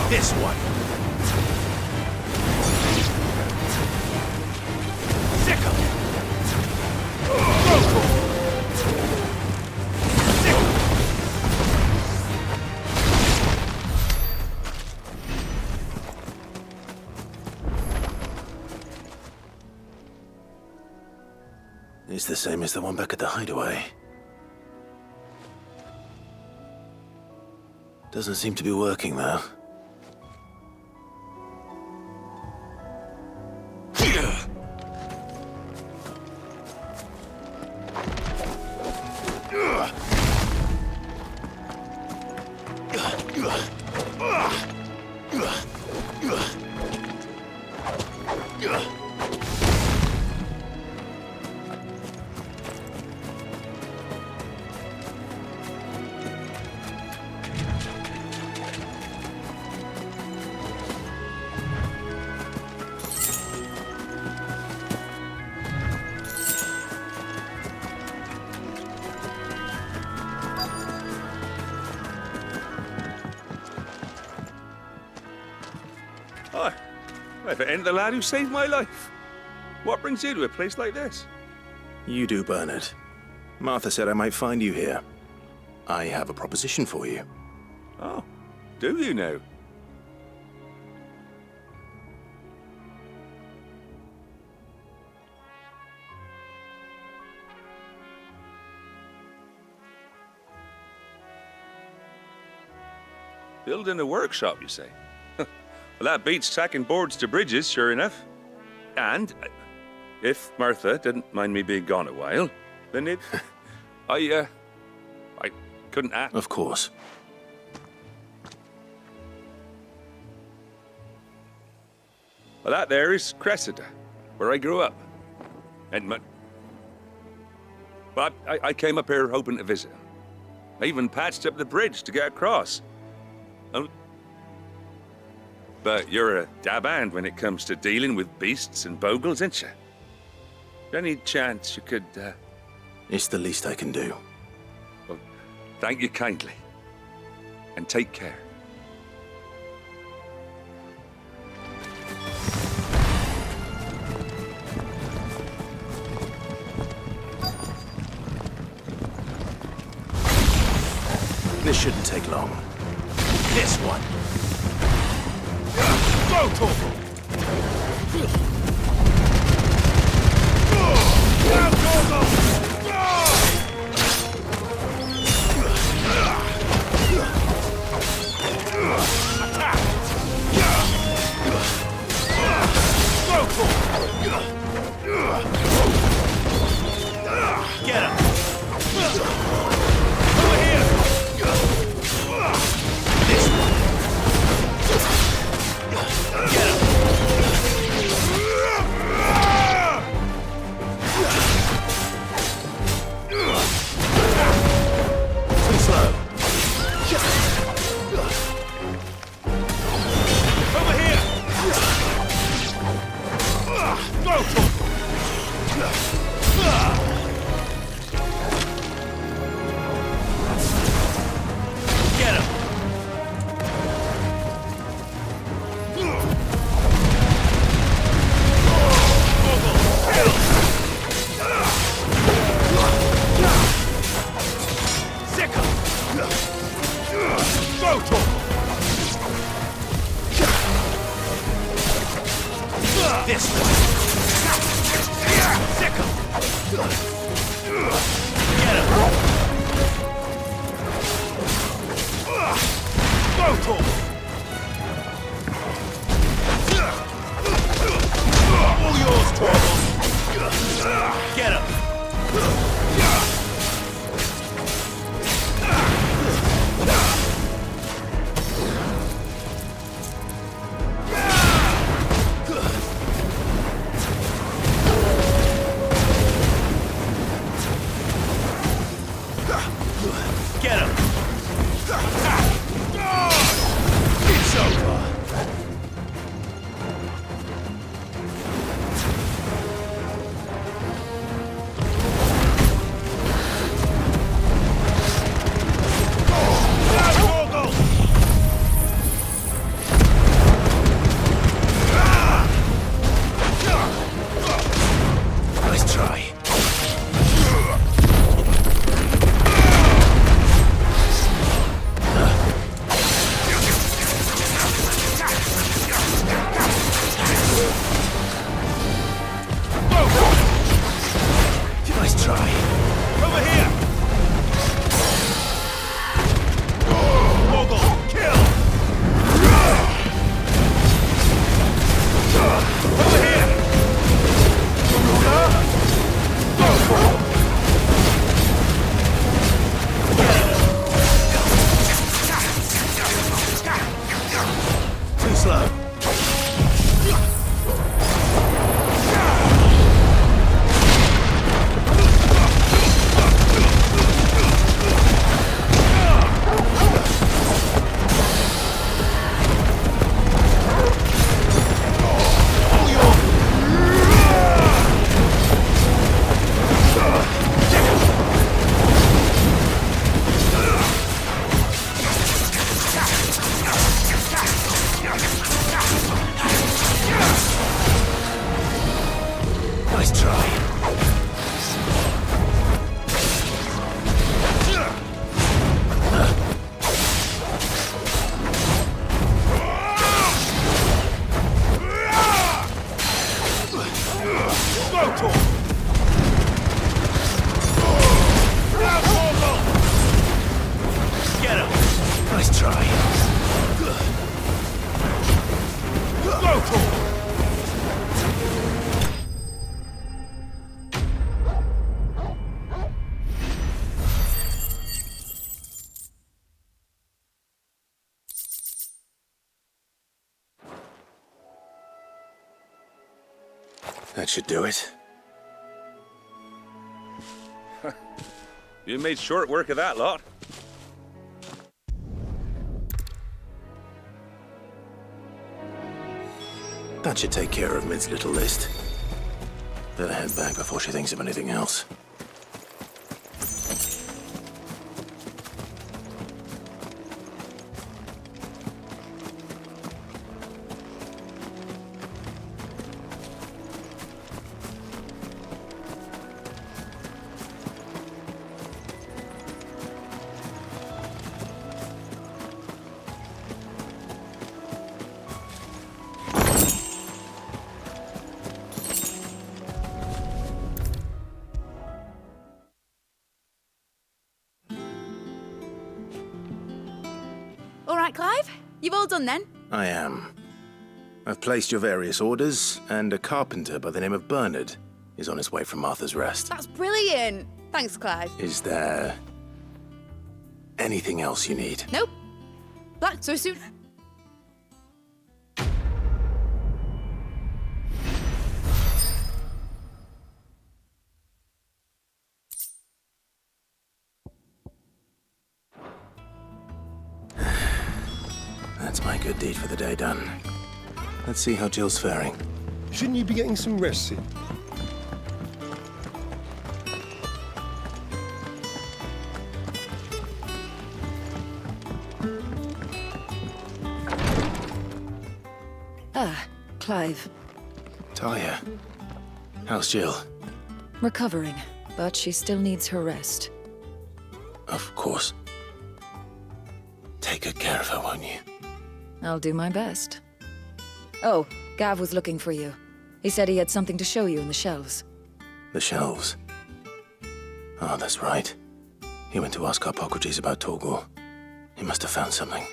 This one. Sickle. It's the same as the one back at the hideaway. Doesn't seem to be working, though. Hi. If it ain't the lad who saved my life. What brings you to a place like this? You do, Bernard. Martha said I might find you here. I have a proposition for you. Oh, do you now? Building a workshop, you say? Well, that beats tacking boards to bridges, sure enough. And if Martha didn't mind me being gone a while, then it... I couldn't act. Of course. Well, that there is Cressida, where I grew up. And but I came up here hoping to visit. I even patched up the bridge to get across. But you're a dab hand when it comes to dealing with beasts and bogles, ain't you? Any chance you could, It's the least I can do. Well, thank you kindly. And take care. This shouldn't take long. This one. Go, Torval! Get him! Over here! This one! Get him! Too slow. Over here! Go, Torval! Get him! Sickle! Go, Torval! This one! Sickle! Get him! Go, Torval! All yours, Torval! Get him! Get him! slow. Nice try. Get him. Nice try. That should do it. You made short work of that lot. That should take care of Mid's little list. Better head back before she thinks of anything else. All right, Clive? You've all done then? I am. I've placed your various orders, and a carpenter by the name of Bernard is on his way from Martha's Rest. That's brilliant. Thanks, Clive. Is there anything else you need? Nope. Black so soon. That's my good deed for the day done. Let's see how Jill's faring. Shouldn't you be getting some rest, Sid? Ah, Clive. Talia, how's Jill? Recovering, but she still needs her rest. Of course. Take good care of her, won't you? I'll do my best. Oh, Gav was looking for you. He said he had something to show you in the shelves. The shelves. Oh, that's right. He went to ask Harpocrates about Torgal. He must have found something.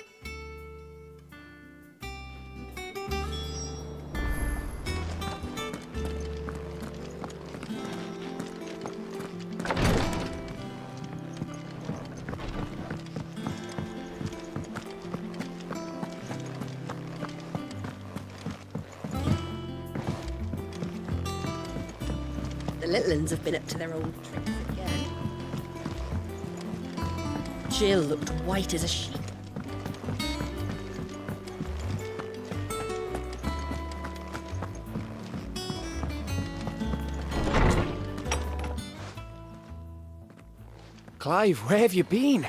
The little uns have been up to their old tricks again. Jill looked white as a sheet. Clive, where have you been?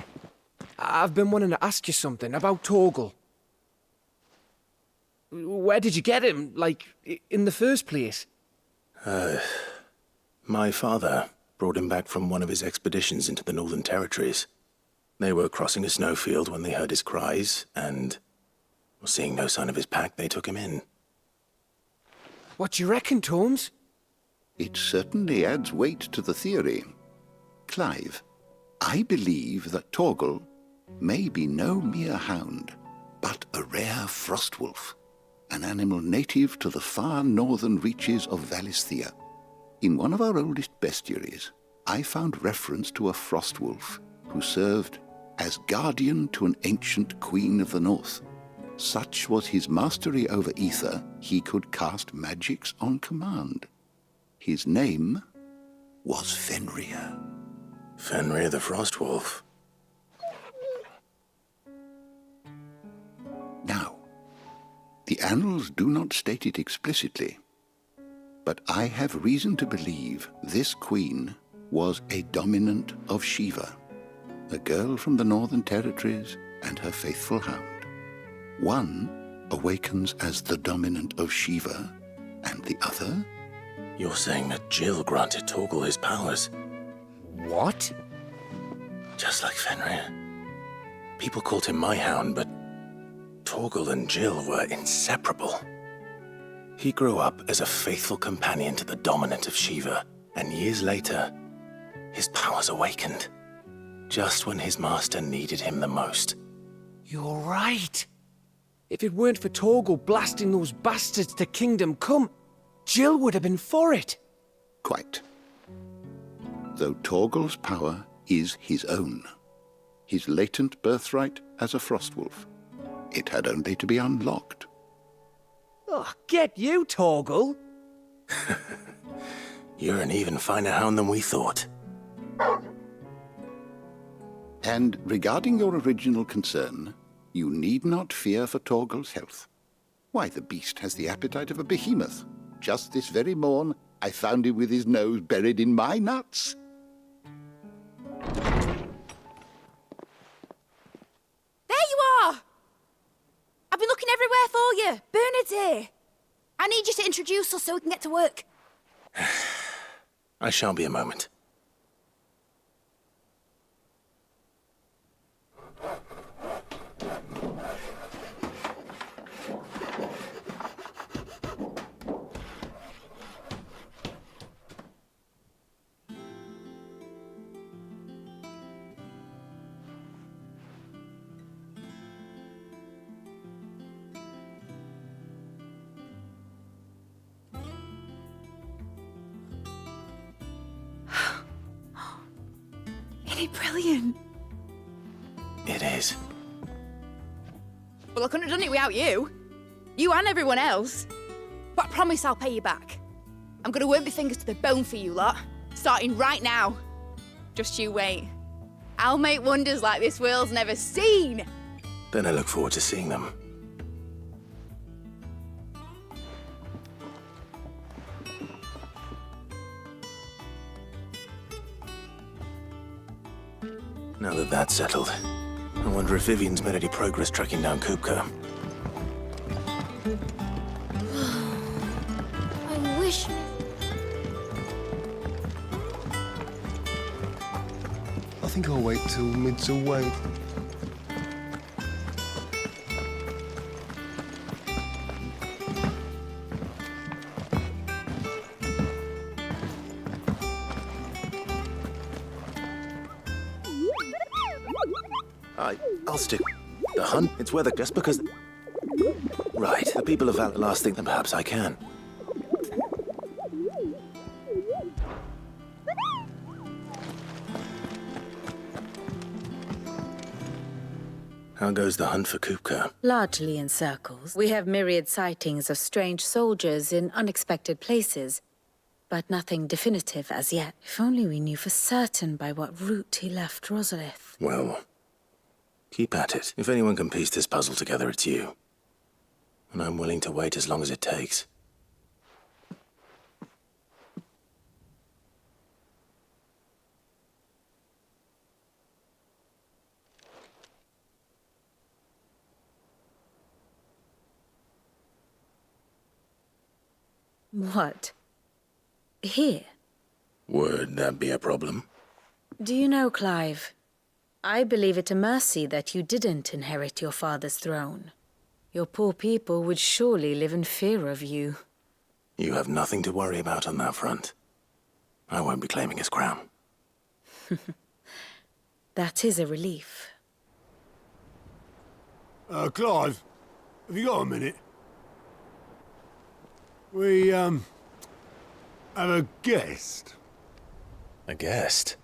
I've been wanting to ask you something about Torgal. Where did you get him, like, in the first place? My father brought him back from one of his expeditions into the Northern Territories. They were crossing a snowfield when they heard his cries, and, seeing no sign of his pack, they took him in. What do you reckon, Tomes? It certainly adds weight to the theory. Clive, I believe that Torgal may be no mere hound, but a rare frostwolf, an animal native to the far northern reaches of Valisthea. In one of our oldest bestiaries, I found reference to a frostwolf who served as guardian to an ancient queen of the north. Such was his mastery over ether, he could cast magics on command. His name was Fenrir. Fenrir the Frostwolf. Now, the annals do not state it explicitly, but I have reason to believe this queen was a dominant of Shiva, a girl from the Northern Territories and her faithful hound. One awakens as the dominant of Shiva, and the other? You're saying that Jill granted Torgal his powers? What? Just like Fenrir. People called him my hound, but Torgal and Jill were inseparable. He grew up as a faithful companion to the dominant of Shiva, and years later, his powers awakened. Just when his master needed him the most. You're right. If it weren't for Torgal blasting those bastards to Kingdom Come, Jill would have been for it. Quite. Though Torgal's power is his own, his latent birthright as a Frostwolf, it had only to be unlocked. Oh, get you, Torgal! You're an even finer hound than we thought. And regarding your original concern, you need not fear for Torgal's health. Why, the beast has the appetite of a behemoth. Just this very morn, I found him with his nose buried in my nuts. There you are! I've been looking everywhere for you. Bernard's here. I need you to introduce us so we can get to work. I shan't be a moment. Isn't it brilliant? It is. Well, I couldn't have done it without you. You and everyone else. But I promise I'll pay you back. I'm gonna work my fingers to the bone for you lot, starting right now. Just you wait. I'll make wonders like this world's never seen. Then I look forward to seeing them. Now that that's settled, I wonder if Vivian's made any progress tracking down Kupka. I wish... I think I'll wait till mid's away. I'll stick. The hunt, it's weather just because... Right, the people of Val last think that perhaps I can. How goes the hunt for Kupka? Largely in circles. We have myriad sightings of strange soldiers in unexpected places, but nothing definitive as yet. If only we knew for certain by what route he left Rosalith. Well, keep at it. If anyone can piece this puzzle together, it's you. And I'm willing to wait as long as it takes. What? Here? Would that be a problem? Do you know, Clive? I believe it a mercy that you didn't inherit your father's throne. Your poor people would surely live in fear of you. You have nothing to worry about on that front. I won't be claiming his crown. That is a relief. Clive, have you got a minute? We, have a guest. A guest?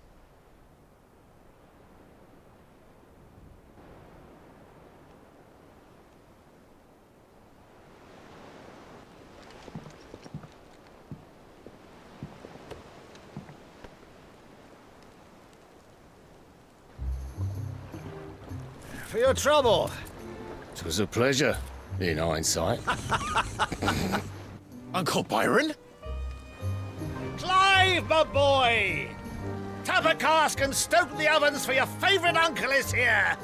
for your trouble. It was a pleasure, in hindsight. Uncle Byron? Clive, my boy! Tap a cask and stoke the ovens, for your favourite uncle is here!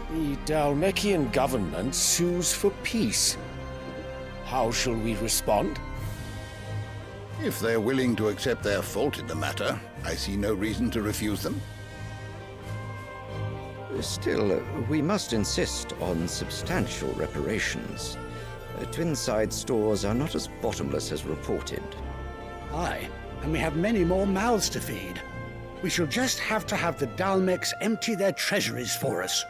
The Dalmekian government sues for peace. How shall we respond? If they're willing to accept their fault in the matter, I see no reason to refuse them. Still, we must insist on substantial reparations. Twinside stores are not as bottomless as reported. Aye, and we have many more mouths to feed. We shall just have to have the Dalmex empty their treasuries for us.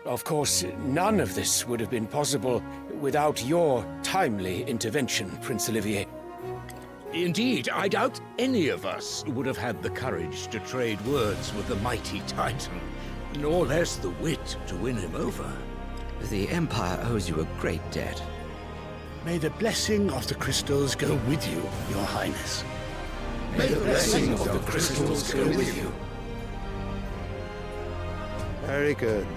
Of course, none of this would have been possible without your timely intervention, Prince Olivier. Indeed, I doubt any of us would have had the courage to trade words with the mighty Titan, nor less the wit to win him over. The Empire owes you a great debt. May the blessing of the crystals go with you, Your Highness. May the blessing of the crystals go with you. Very good.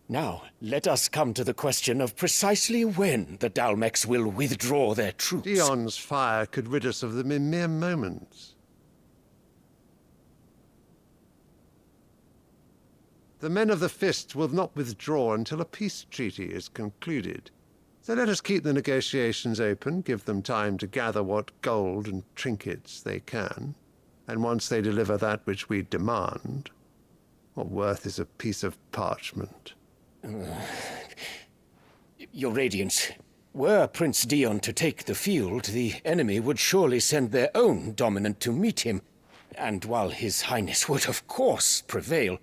Now, let us come to the question of precisely when the Dalmex will withdraw their troops. Dion's fire could rid us of them in mere moments. The men of the Fist will not withdraw until a peace treaty is concluded. So let us keep the negotiations open, give them time to gather what gold and trinkets they can, and once they deliver that which we demand, what worth is a piece of parchment? Your Radiance, were Prince Dion to take the field, the enemy would surely send their own dominant to meet him. And while His Highness would of course prevail,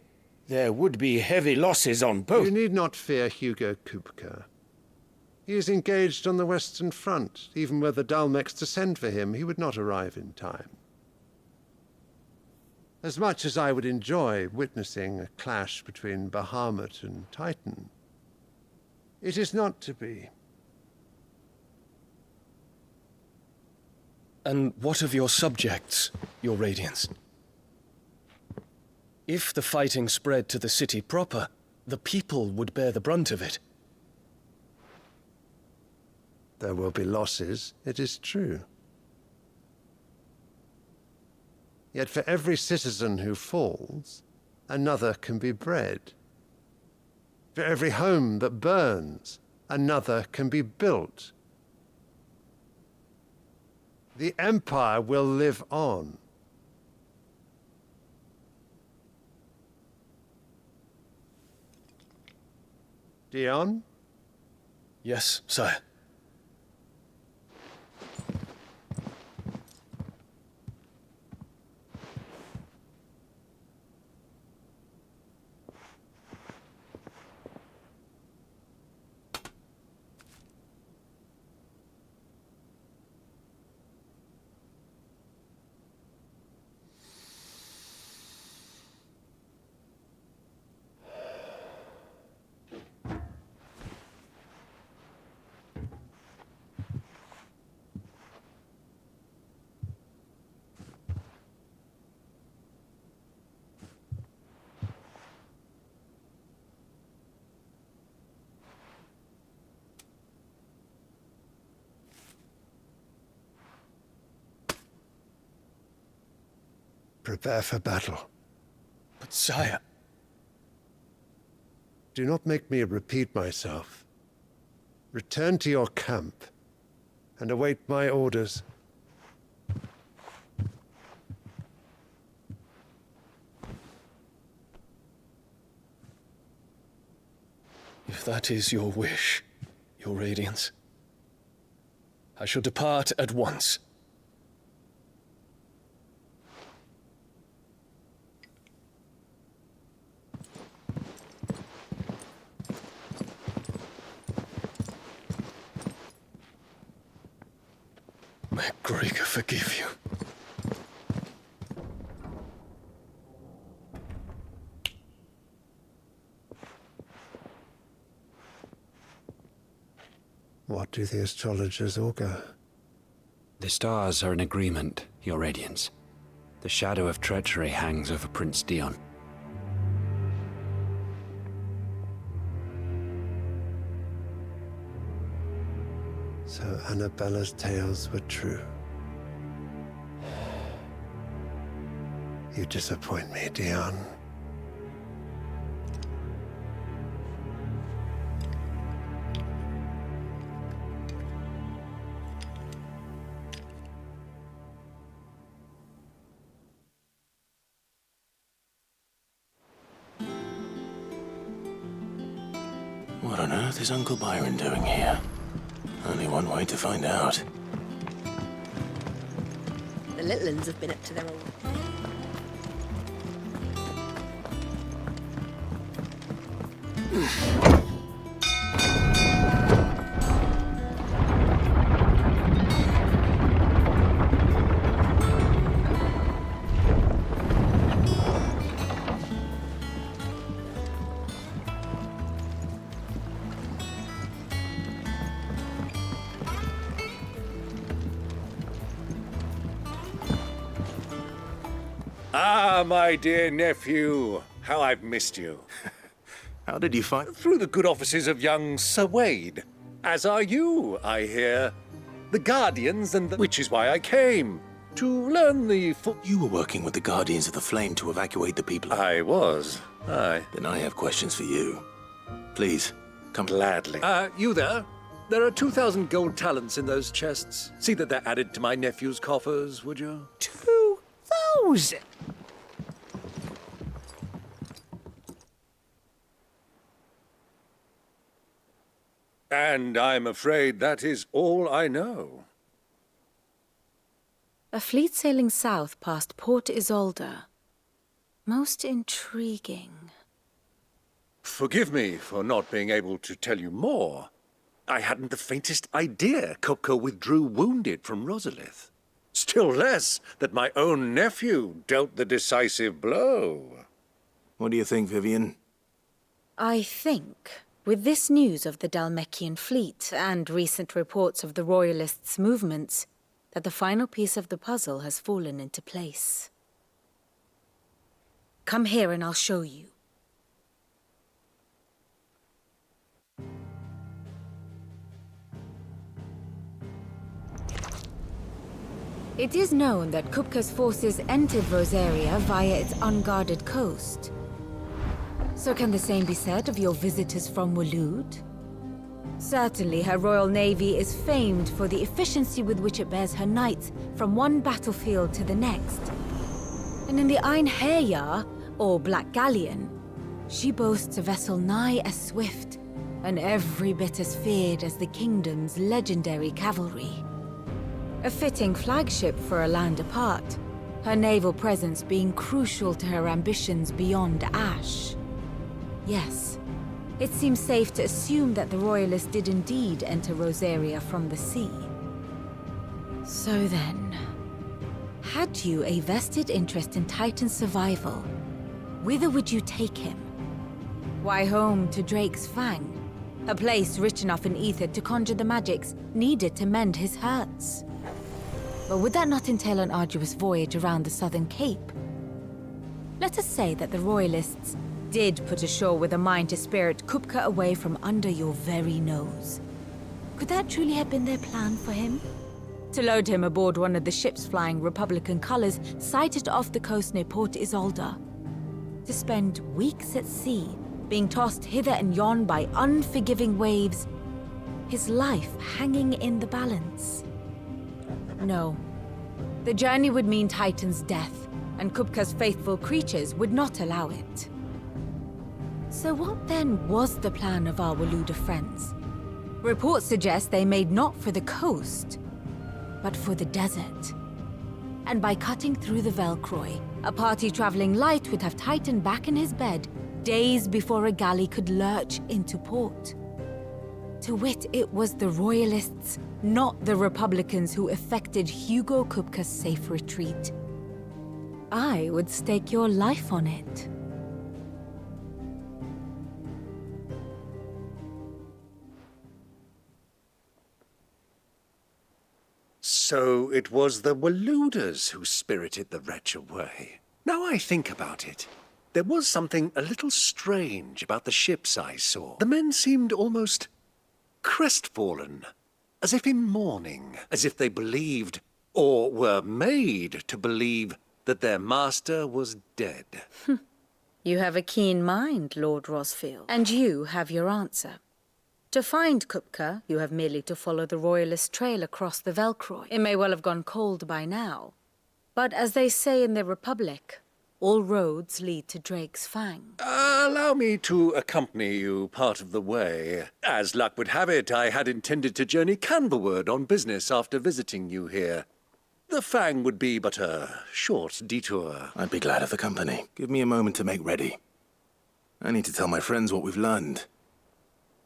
there would be heavy losses on both. You need not fear Hugo Kupka. He is engaged on the Western Front. Even were the Dalmex to send for him, he would not arrive in time. As much as I would enjoy witnessing a clash between Bahamut and Titan, it is not to be. And what of your subjects, Your Radiance? If the fighting spread to the city proper, the people would bear the brunt of it. There will be losses, it is true. Yet for every citizen who falls, another can be bred. For every home that burns, another can be built. The Empire will live on. Dion? Yes, sire. Prepare for battle. But sire... Do not make me repeat myself. Return to your camp and await my orders. If that is your wish, Your Radiance, I shall depart at once. May Gregor forgive you. What do the astrologers augur? The stars are in agreement, Your Radiance. The shadow of treachery hangs over Prince Dion. So Annabella's tales were true. You disappoint me, Dion. What on earth is Uncle Byron doing here? Only one way to find out. The little uns have been up to their old... Ah, my dear nephew, how I've missed you. How did you find... Through the good offices of young Sir Wade. As are you, I hear. The Guardians and the... Which is why I came. To learn the... You were working with the Guardians of the Flame to evacuate the people. I was. Aye. Then I have questions for you. Please, come. Gladly. You there? There are 2,000 gold talents in those chests. See that they're added to my nephew's coffers, would you? 2,000? And I'm afraid that is all I know. A fleet sailing south past Port Isolde. Most intriguing. Forgive me for not being able to tell you more. I hadn't the faintest idea Kupka withdrew wounded from Rosalith. Still less that my own nephew dealt the decisive blow. What do you think, Vivian? I think, with this news of the Dhalmekian fleet and recent reports of the Royalists' movements, that the final piece of the puzzle has fallen into place. Come here and I'll show you. It is known that Kupka's forces entered Rosaria via its unguarded coast. So can the same be said of your visitors from Waloed? Certainly her Royal Navy is famed for the efficiency with which it bears her knights from one battlefield to the next. And in the Einherjar, or Black Galleon, she boasts a vessel nigh as swift and every bit as feared as the kingdom's legendary cavalry. A fitting flagship for a land apart, her naval presence being crucial to her ambitions beyond Ash. Yes, it seems safe to assume that the Royalists did indeed enter Rosaria from the sea. So then, had you a vested interest in Titan's survival, whither would you take him? Why, home to Drake's Fang, a place rich enough in ether to conjure the magics needed to mend his hurts. But would that not entail an arduous voyage around the southern cape? Let us say that the Royalists did put ashore with a mind to spirit Kupka away from under your very nose. Could that truly have been their plan for him? To load him aboard one of the ships flying Republican colors sighted off the coast near Port Isolde. To spend weeks at sea, being tossed hither and yon by unforgiving waves, his life hanging in the balance. No. The journey would mean Titan's death, and Kupka's faithful creatures would not allow it. So what then was the plan of our Waluda friends? Reports suggest they made not for the coast, but for the desert. And by cutting through the Velcroy, a party traveling light would have Titan back in his bed days before a galley could lurch into port. To wit, it was the Royalists, not the Republicans, who effected Hugo Kupka's safe retreat. I would stake your life on it. So it was the Waludas who spirited the wretch away. Now I think about it, there was something a little strange about the ships I saw. The men seemed almost crestfallen, as if in mourning, as if they believed, or were made to believe, that their master was dead. You have a keen mind, Lord Rosfield, and you have your answer. To find Kupka, you have merely to follow the Royalist trail across the Velcroy. It may well have gone cold by now, but as they say in the Republic, all roads lead to Drake's Fang. Allow me to accompany you part of the way. As luck would have it, I had intended to journey Canverward on business after visiting you here. The Fang would be but a short detour. I'd be glad of the company. Give me a moment to make ready. I need to tell my friends what we've learned.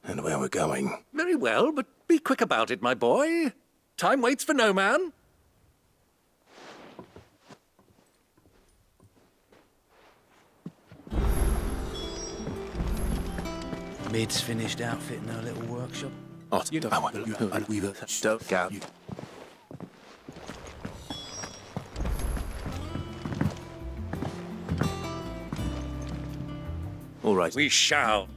And where we're going. Very well, but be quick about it, my boy. Time waits for no man. Mid's finished outfitting her little workshop. Oh, don't go. All right. We shall.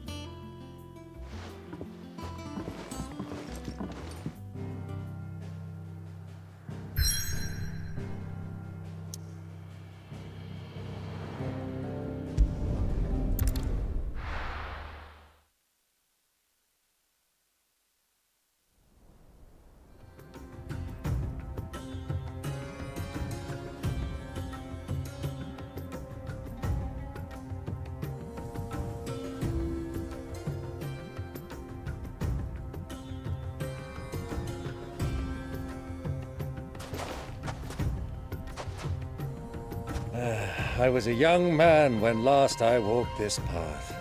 I was a young man when last I walked this path.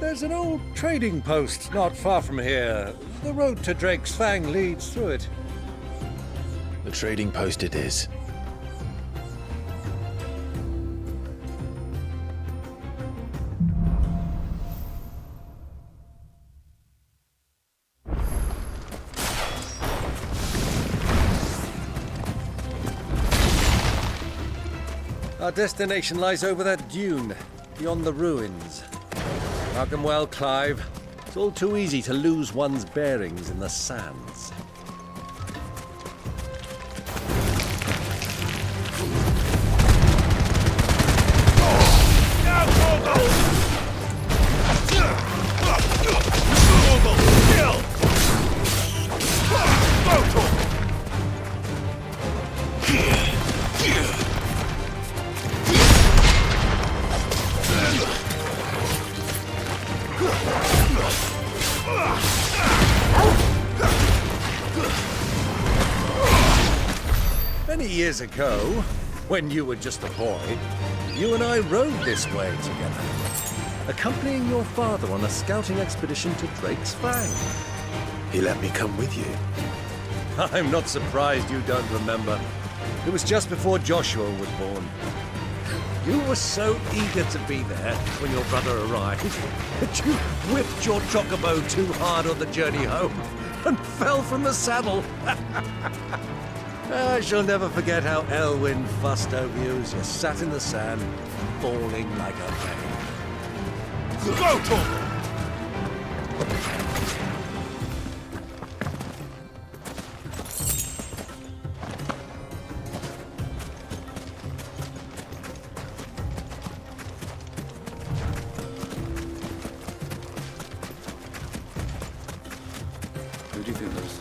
There's an old trading post not far from here. The road to Drake's Fang leads through it. The trading post it is. Our destination lies over that dune, beyond the ruins. Mark them well, Clive. It's all too easy to lose one's bearings in the sands. Many years ago, when you were just a boy, you and I rode this way together, accompanying your father on a scouting expedition to Drake's Fang. He let me come with you. I'm not surprised you don't remember. It was just before Joshua was born. You were so eager to be there when your brother arrived that you whipped your chocobo too hard on the journey home and fell from the saddle. I shall never forget how Elwyn fussed over you as you sat in the sand, bawling like a babe. Go, Torgal! Who do you think those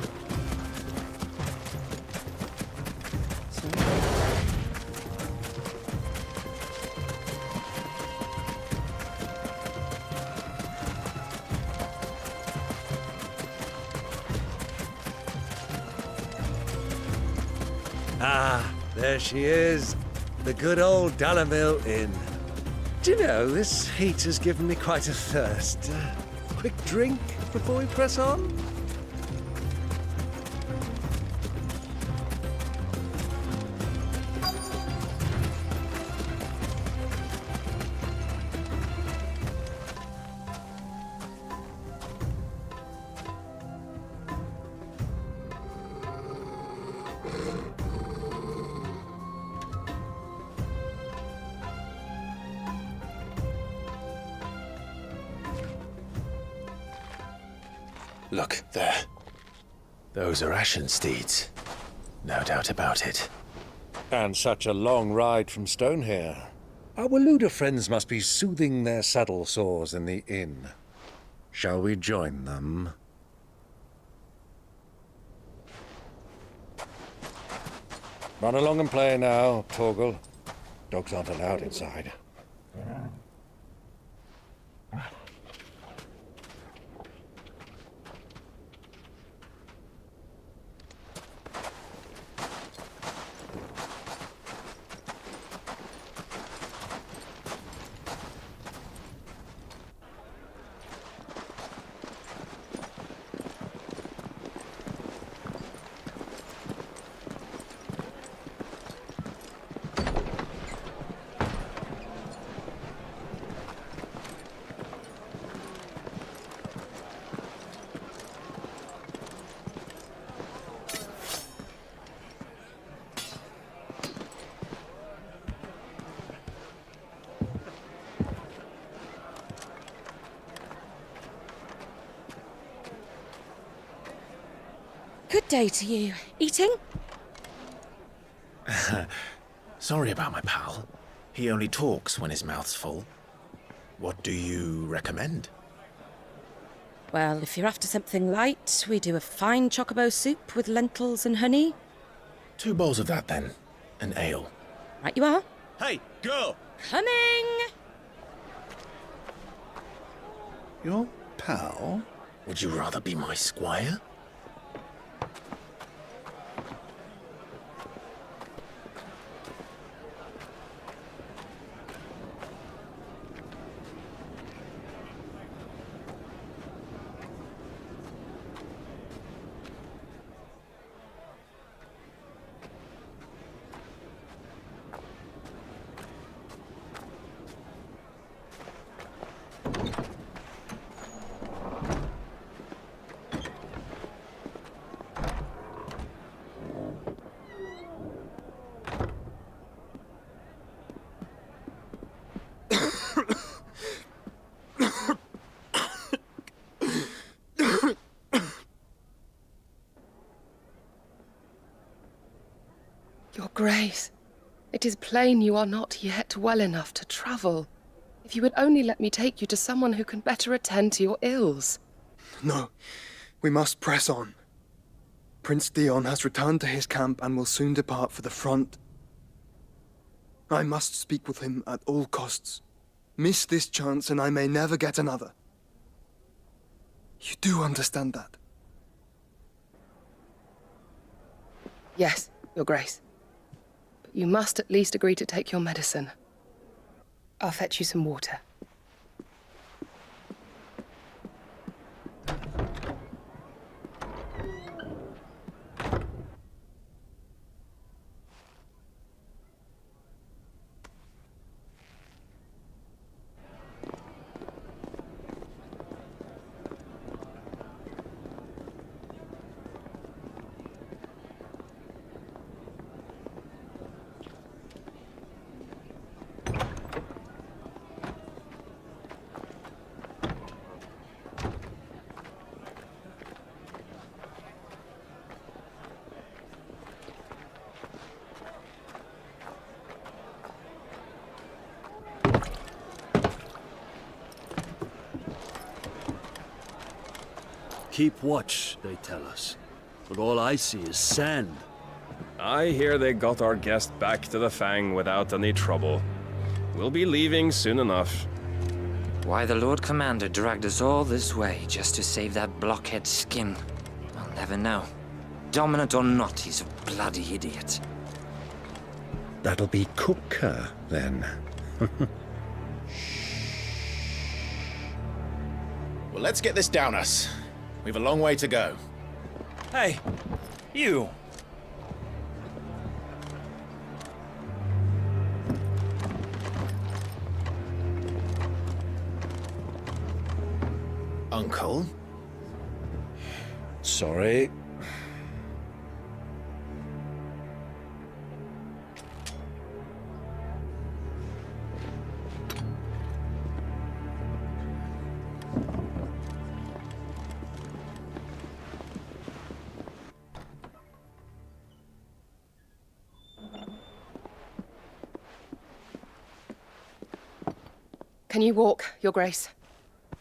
Ah, there she is. The good old Dalamil Inn. Do you know, this heat has given me quite a thirst. Quick drink before we press on? Look, there. Those are Ashen steeds. No doubt about it. And such a long ride from Stonehair. Our Waluda friends must be soothing their saddle sores in the inn. Shall we join them? Run along and play now, Torgal. Dogs aren't allowed inside. Good day to you. Eating? Sorry about my pal. He only talks when his mouth's full. What do you recommend? Well, if you're after something light, we do a fine chocobo soup with lentils and honey. 2 bowls of that, then. An ale. Right you are. Hey, girl! Coming! Your pal? Would you rather be my squire? Your Grace, it is plain you are not yet well enough to travel. If you would only let me take you to someone who can better attend to your ills. No, we must press on. Prince Dion has returned to his camp and will soon depart for the front. I must speak with him at all costs. Miss this chance and I may never get another. You do understand that? Yes, Your Grace. But you must at least agree to take your medicine. I'll fetch you some water. Keep watch, they tell us. But all I see is sand. I hear they got our guest back to the Fang without any trouble. We'll be leaving soon enough. Why the Lord Commander dragged us all this way just to save that blockhead skin, I'll never know. Dominant or not, he's a bloody idiot. That'll be cooker, then. Well, let's get this down us. We've a long way to go. Hey, you! Uncle? Sorry. Can you walk, Your Grace?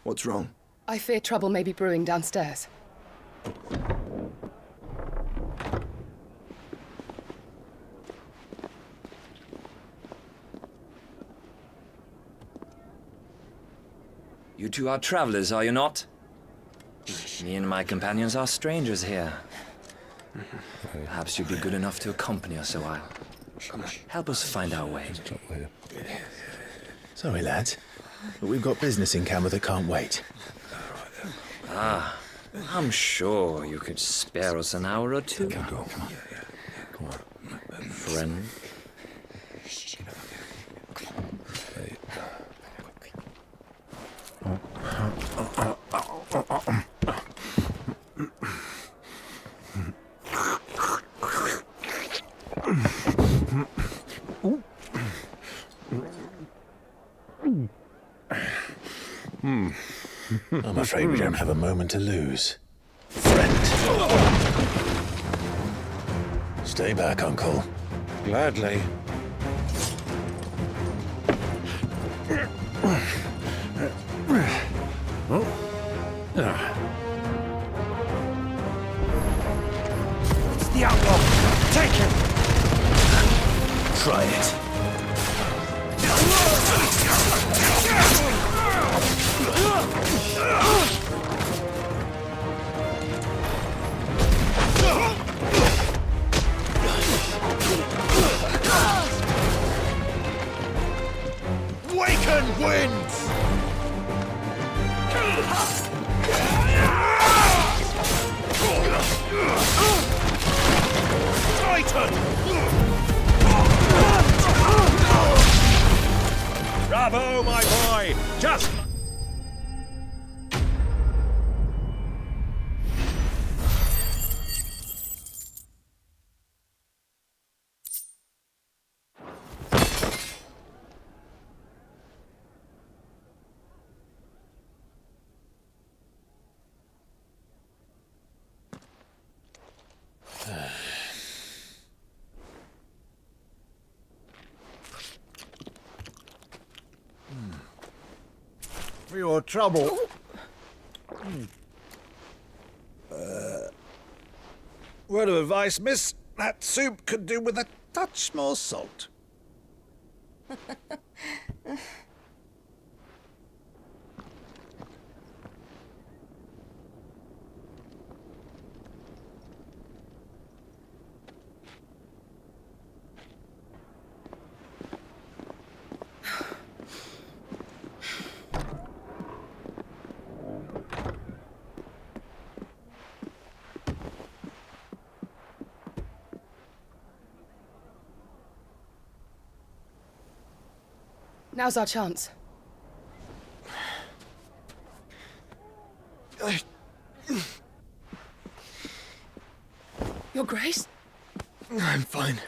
What's wrong? I fear trouble may be brewing downstairs. You two are travelers, are you not? Me and my companions are strangers here. Perhaps you'd be good enough to accompany us a while. Help us find our way. Sorry, lads, but we've got business in camera that can't wait. Ah, I'm sure you could spare us an hour or two. Come on. Friend. I'm afraid we don't have a moment to lose. Friend. Stay back, Uncle. Gladly. It's the outlaw! Take him! Try it. Waken winds! Titan! Bravo, my boy! Just... For your trouble. Word of advice, miss. That soup could do with a touch more salt. Now's our chance. Your Grace? I'm fine.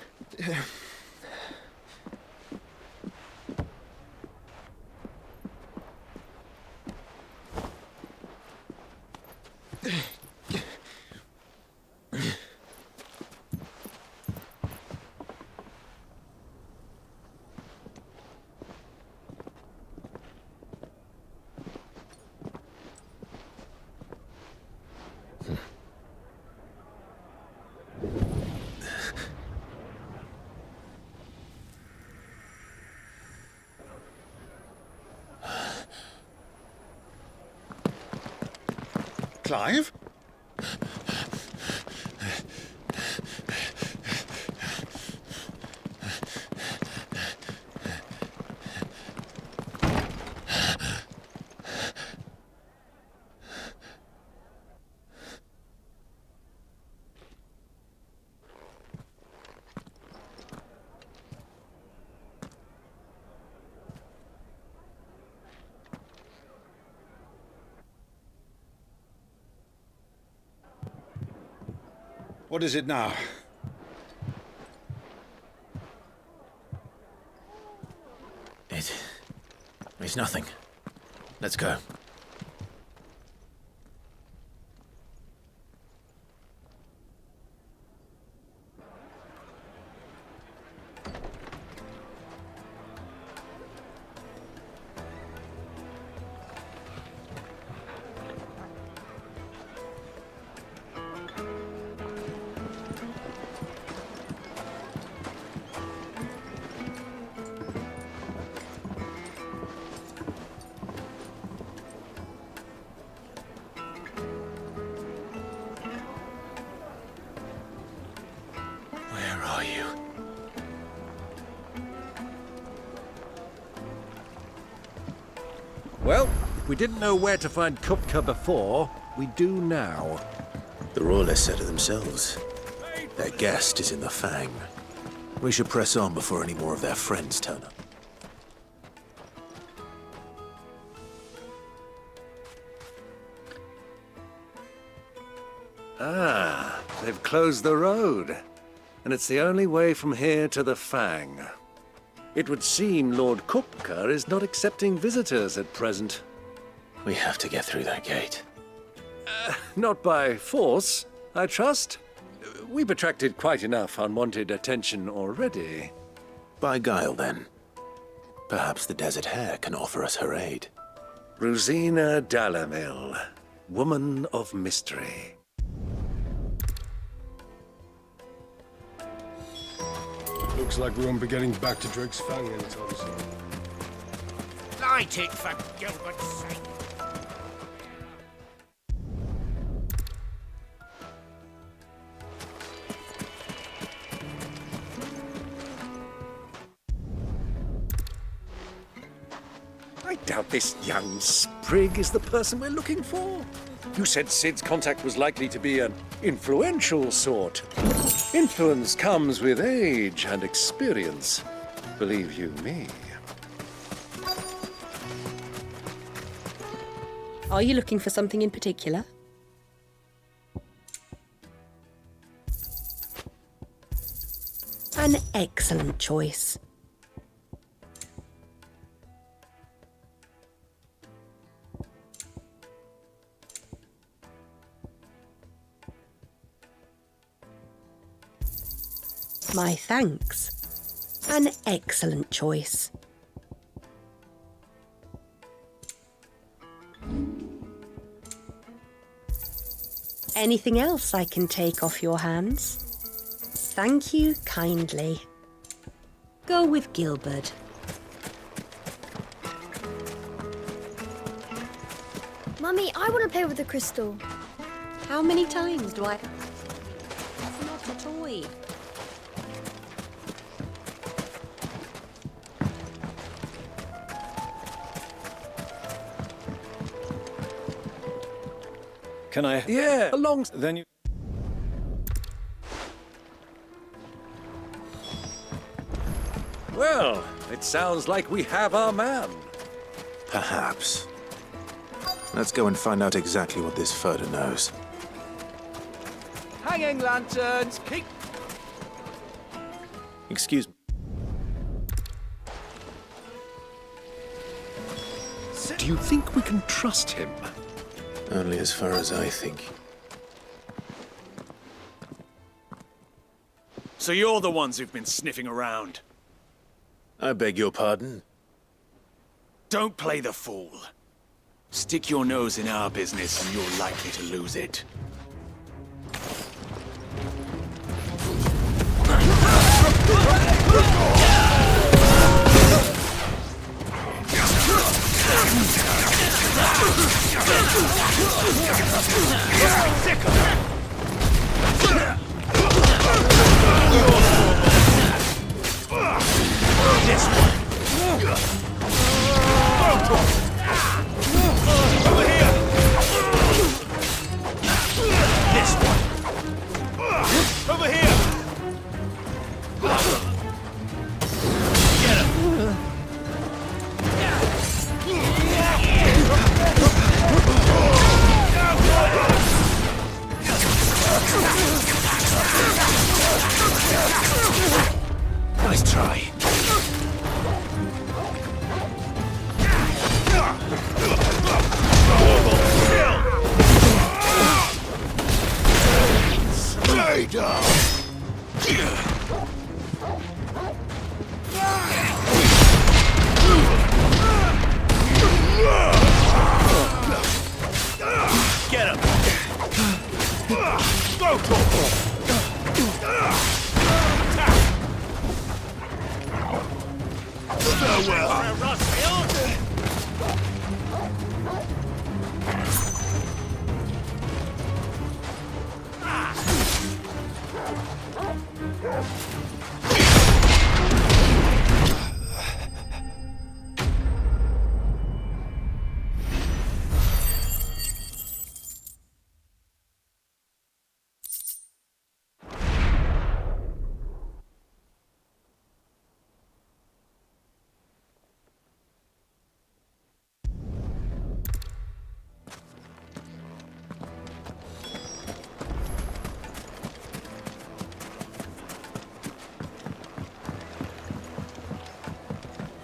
Clive? What is it now? It's nothing. Let's go. Where are you? Well, if we didn't know where to find Kupka before, we do now. The Royalists said it themselves. Their guest is in the Fang. We should press on before any more of their friends turn up. Ah, they've closed the road. And it's the only way from here to the Fang. It would seem Lord Kupka is not accepting visitors at present. We have to get through that gate. Not by force, I trust. We've attracted quite enough unwanted attention already. By guile, then. Perhaps the Desert Hare can offer us her aid. Rosina Dalamil, woman of mystery. Looks like we won't be getting back to Drake's Fang anytime soon. Light it, for Gilbert's sake. I doubt this young sprig is the person we're looking for. You said Sid's contact was likely to be an influential sort. Influence comes with age and experience, believe you me. Are you looking for something in particular? An excellent choice. My thanks. An excellent choice. Anything else I can take off your hands? Thank you kindly. Go with Gilbert. Mummy, I want to play with the crystal. How many times do I... It's not a toy. Can I? Yeah, along... Then you... Well, it sounds like we have our man. Perhaps. Let's go and find out exactly what this Furter knows. Hanging lanterns, keep... Excuse me. Do you think we can trust him? Only as far as I think. So you're the ones who've been sniffing around. I beg your pardon? Don't play the fool. Stick your nose in our business and you're likely to lose it. This one. Over here. This one. Over here.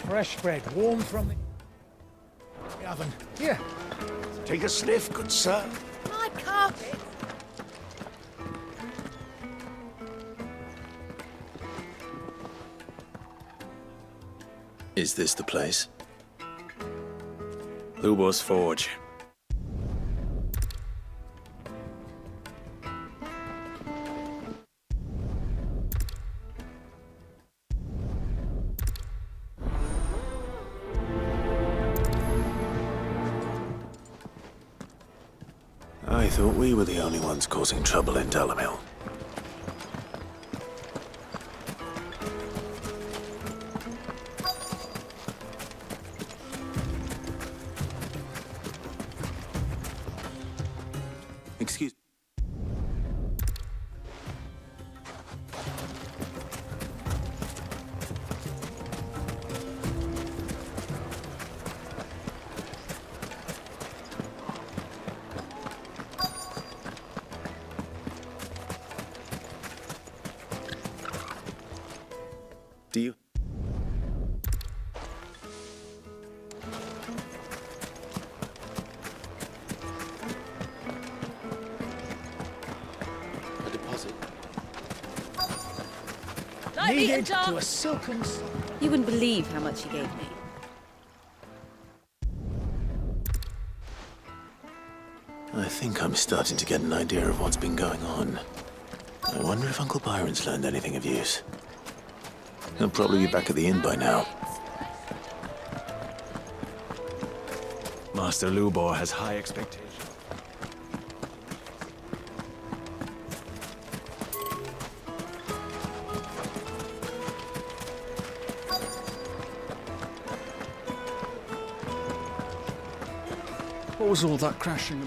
Fresh bread, warm from the oven. Here, take a sniff, good sir. My carpet. Is this the place? Lubo's forge. I thought we were the only ones causing trouble in Dalamil. Excuse. Do you? A deposit. Needed to a silken... You wouldn't believe how much he gave me. I think I'm starting to get an idea of what's been going on. I wonder if Uncle Byron's learned anything of use. He'll probably be back at the inn by now. Master Lubo has high expectations. What was all that crashing?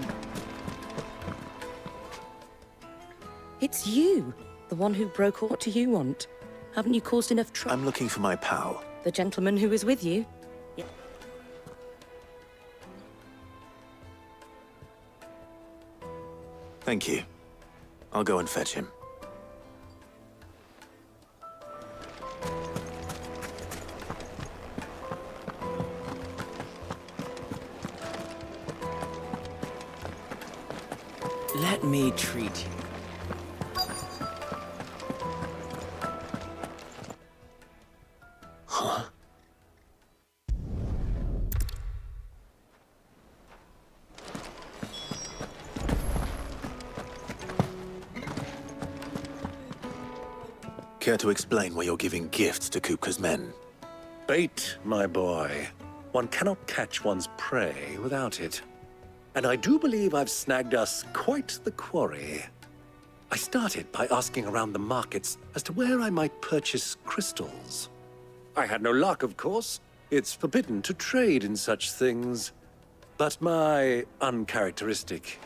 It's you, the one who broke. What do you want? Haven't you caused enough trouble? I'm looking for my pal. The gentleman who was with you? Yeah. Thank you. I'll go and fetch him. Let me treat you. Huh? Care to explain why you're giving gifts to Kupka's men? Bait, my boy. One cannot catch one's prey without it. And I do believe I've snagged us quite the quarry. I started by asking around the markets as to where I might purchase crystals. I had no luck, of course. It's forbidden to trade in such things. But my uncharacteristic...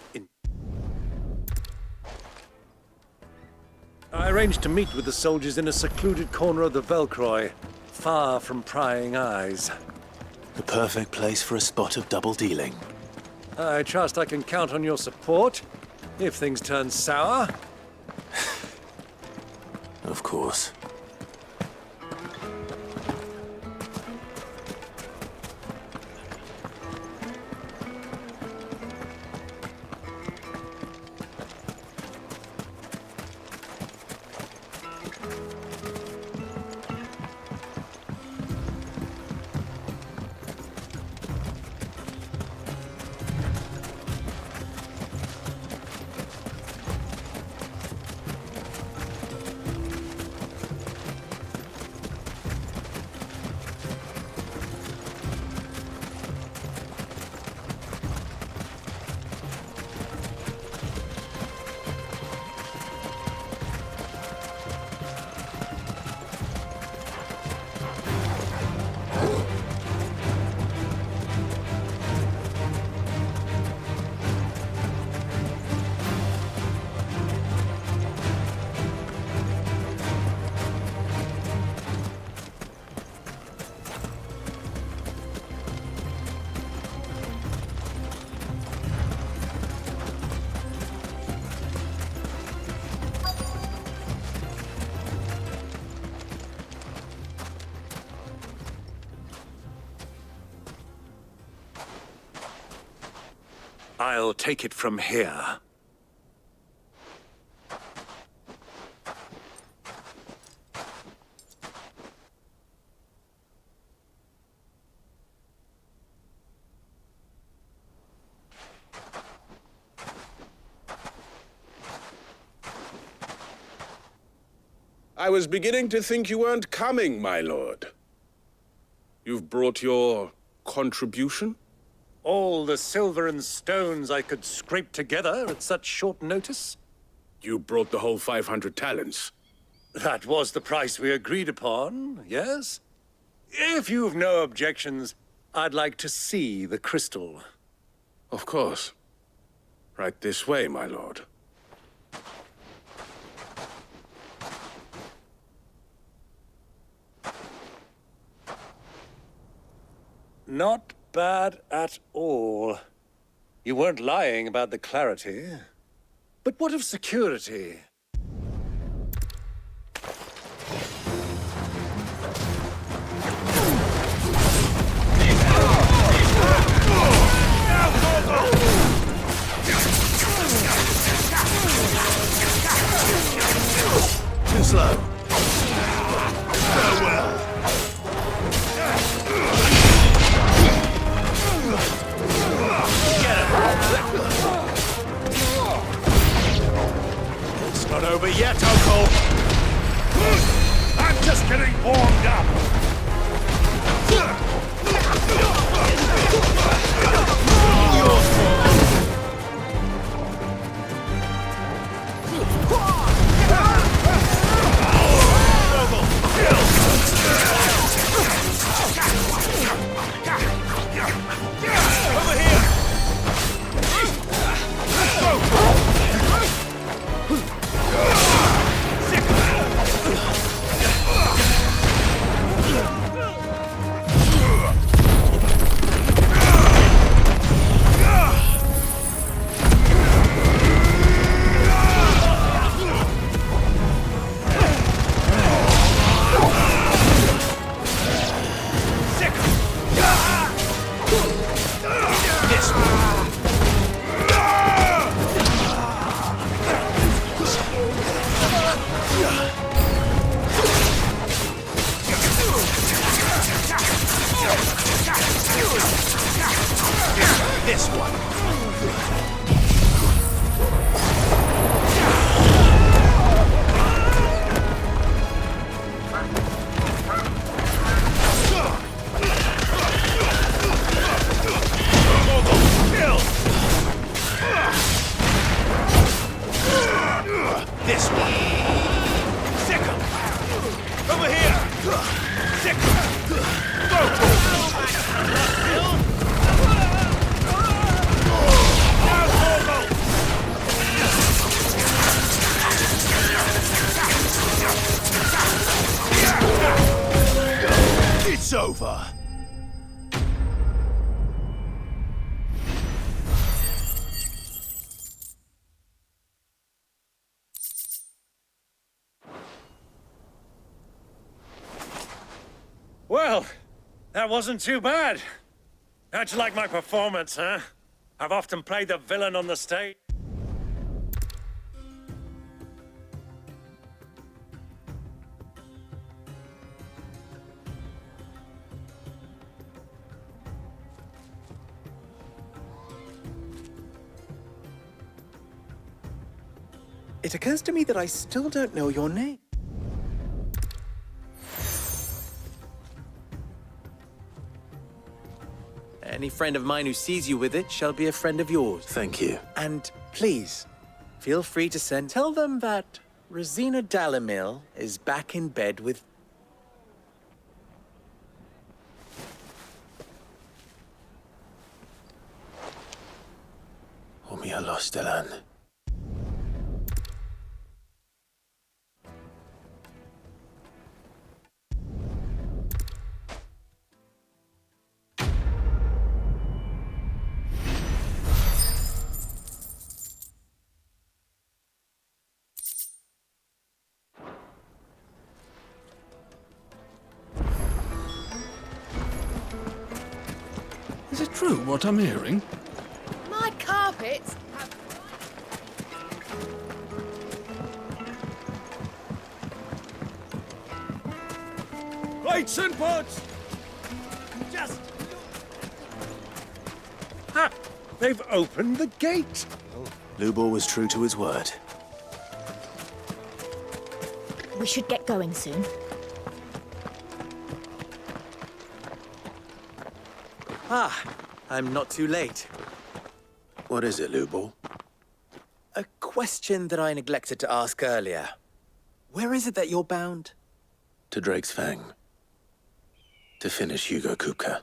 I arranged to meet with the soldiers in a secluded corner of the Velcroy, far from prying eyes. The perfect place for a spot of double dealing. I trust I can count on your support, if things turn sour. Of course. I'll take it from here. I was beginning to think you weren't coming, my lord. You've brought your contribution? All the silver and stones I could scrape together at such short notice? You brought the whole 500 talents. That was the price we agreed upon, yes? If you've no objections, I'd like to see the crystal. Of course. Right this way, my lord. Not bad at all. You weren't lying about the clarity. But what of security? Too slow. Farewell. It's not over yet, Uncle! I'm just getting warmed up! This one. This one. Sick 'em. Over here. Sick 'em. Go. It's over. Well, that wasn't too bad. How'd you like my performance, huh? I've often played the villain on the stage. It occurs to me that I still don't know your name. Any friend of mine who sees you with it shall be a friend of yours. Thank you. And please, feel free to tell them that Rosina Dalamil is back in bed with... Omia Lostelan. Is it true what I'm hearing? My carpet! bits. Lights and pods! Just Ha! They've opened the gate! Lubor was true to his word. We should get going soon. Ah, I'm not too late. What is it, Lubor? A question that I neglected to ask earlier. Where is it that you're bound? To Drake's Fang. To finish Hugo Kupka.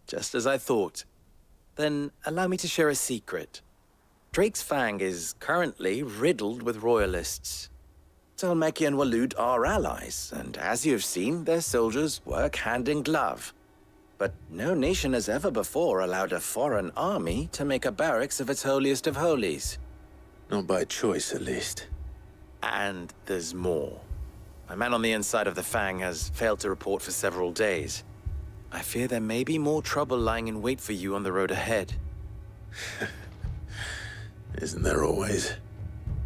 Just as I thought. Then allow me to share a secret. Drake's Fang is currently riddled with royalists. Talmeki and Walud are allies, and as you've seen, their soldiers work hand in glove. But no nation has ever before allowed a foreign army to make a barracks of its holiest of holies. Not by choice, at least. And there's more. My man on the inside of the Fang has failed to report for several days. I fear there may be more trouble lying in wait for you on the road ahead. Isn't there always?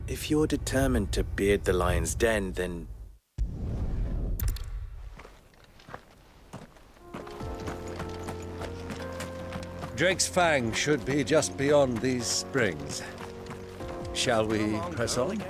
If you're determined to beard the lion's den, then... Drake's Fang should be just beyond these springs. Shall we press on?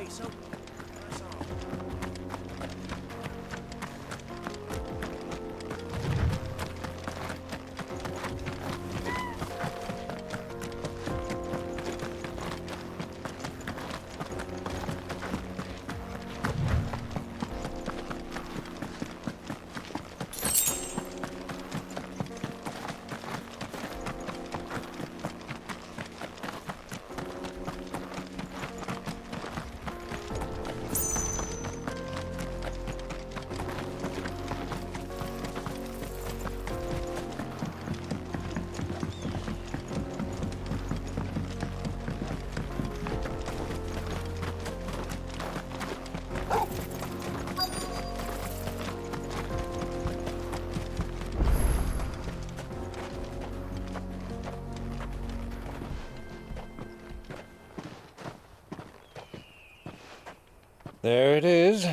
There it is,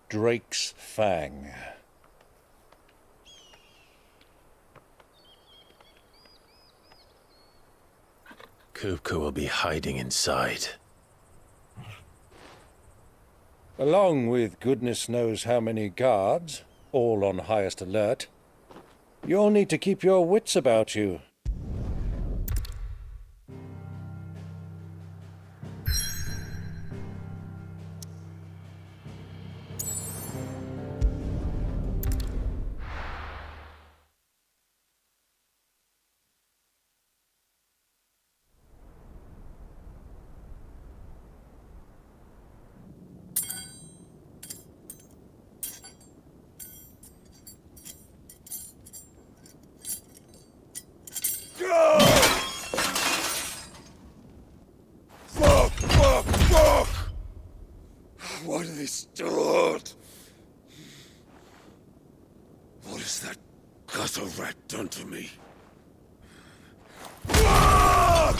Drake's Fang. Kupka will be hiding inside. Along with goodness knows how many guards, all on highest alert. You'll need to keep your wits about you. Fuck! Why do they start? What has that gutter rat done to me? Fuck!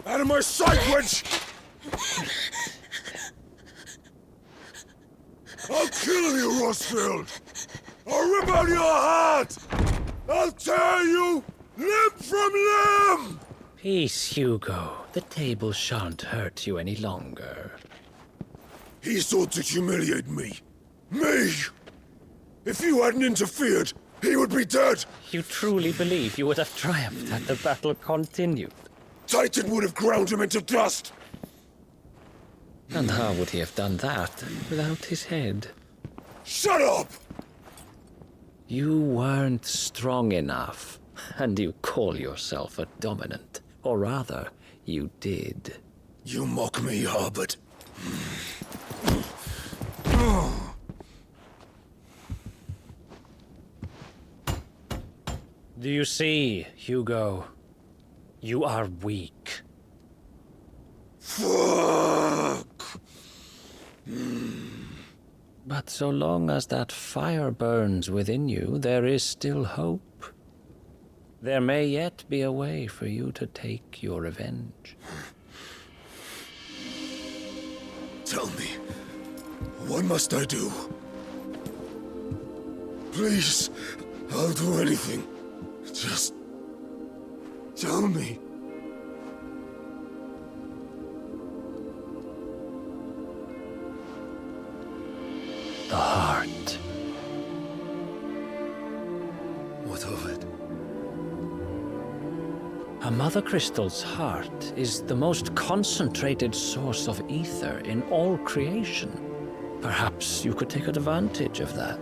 Out of my sight, wench! I'll kill you, Rosfield! I'll rip out your heart! I'll tear you limb from limb! Peace, Hugo. The table shan't hurt you any longer. He sought to humiliate me. Me! If you hadn't interfered, he would be dead! You truly believe you would have triumphed had the battle continued? Titan would have ground him into dust! And how would he have done that without his head? Shut up! You weren't strong enough, and you call yourself a dominant. Or rather, you did. You mock me, Harbert. Do you see, Hugo? You are weak. Fuck! But so long as that fire burns within you, there is still hope. There may yet be a way for you to take your revenge. Tell me, what must I do? Please, I'll do anything. Just tell me. The heart. What of it? A mother crystal's heart is the most concentrated source of ether in all creation. Perhaps you could take advantage of that.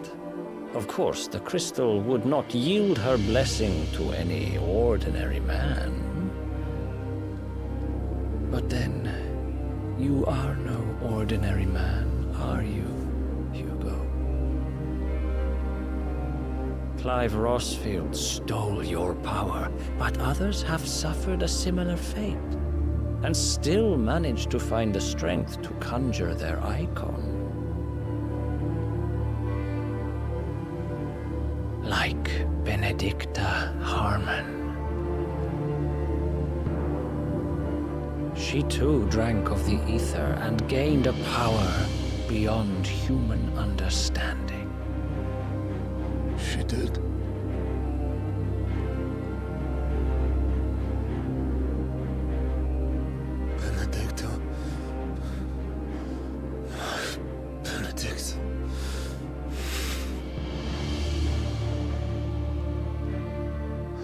Of course, the crystal would not yield her blessing to any ordinary man. But then, you are no ordinary man, are you, Hugo? Clive Rossfield stole your power, but others have suffered a similar fate, and still managed to find the strength to conjure their icon. Like Benedicta Harmon. She too drank of the ether and gained a power beyond human understanding. She did. Benedicta. Benedict.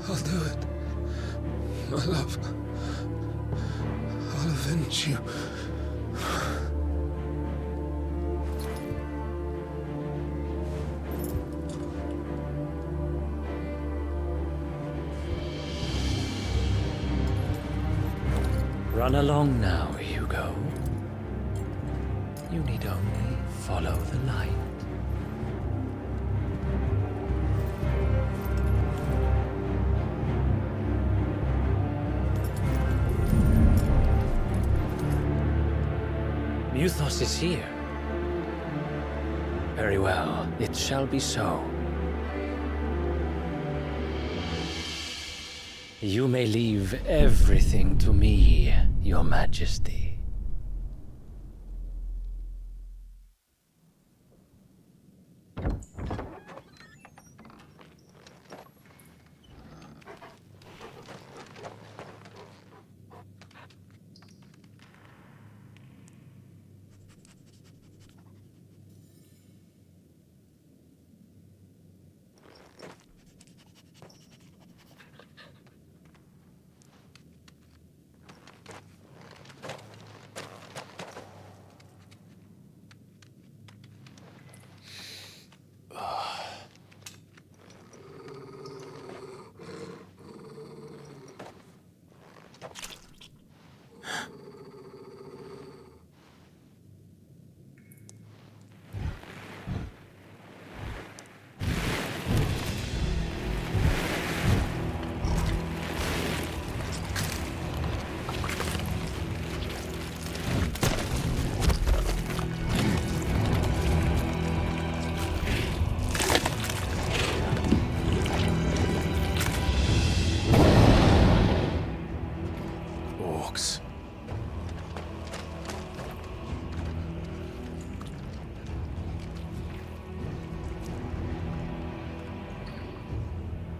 I'll do it. My love. I'll avenge you. Run along now, Hugo. You need only follow the light. Muthos is here. Very well, it shall be so. You may leave everything to me, Your Majesty.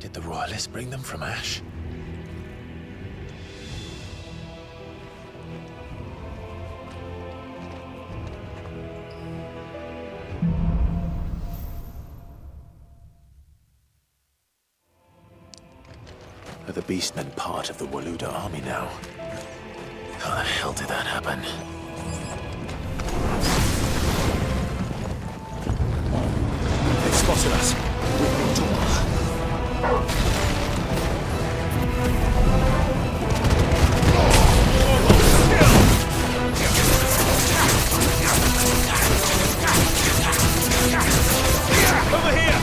Did the Royalists bring them from Ash? Are the Beastmen part of the Waluda army now? How the hell did that happen? They've spotted us. We've been Over here!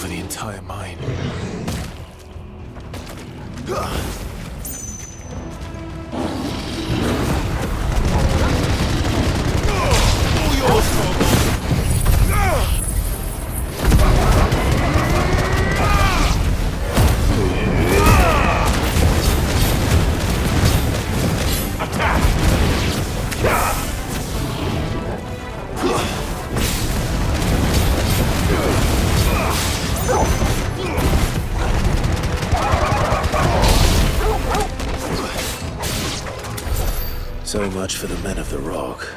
over the entire mine. So much for the men of the Rock.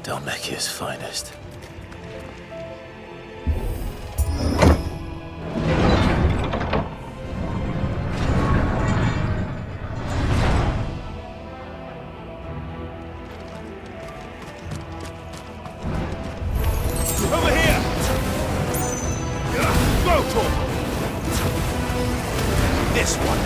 Dhalmekia's finest. Over here! Go, Torvald! This one.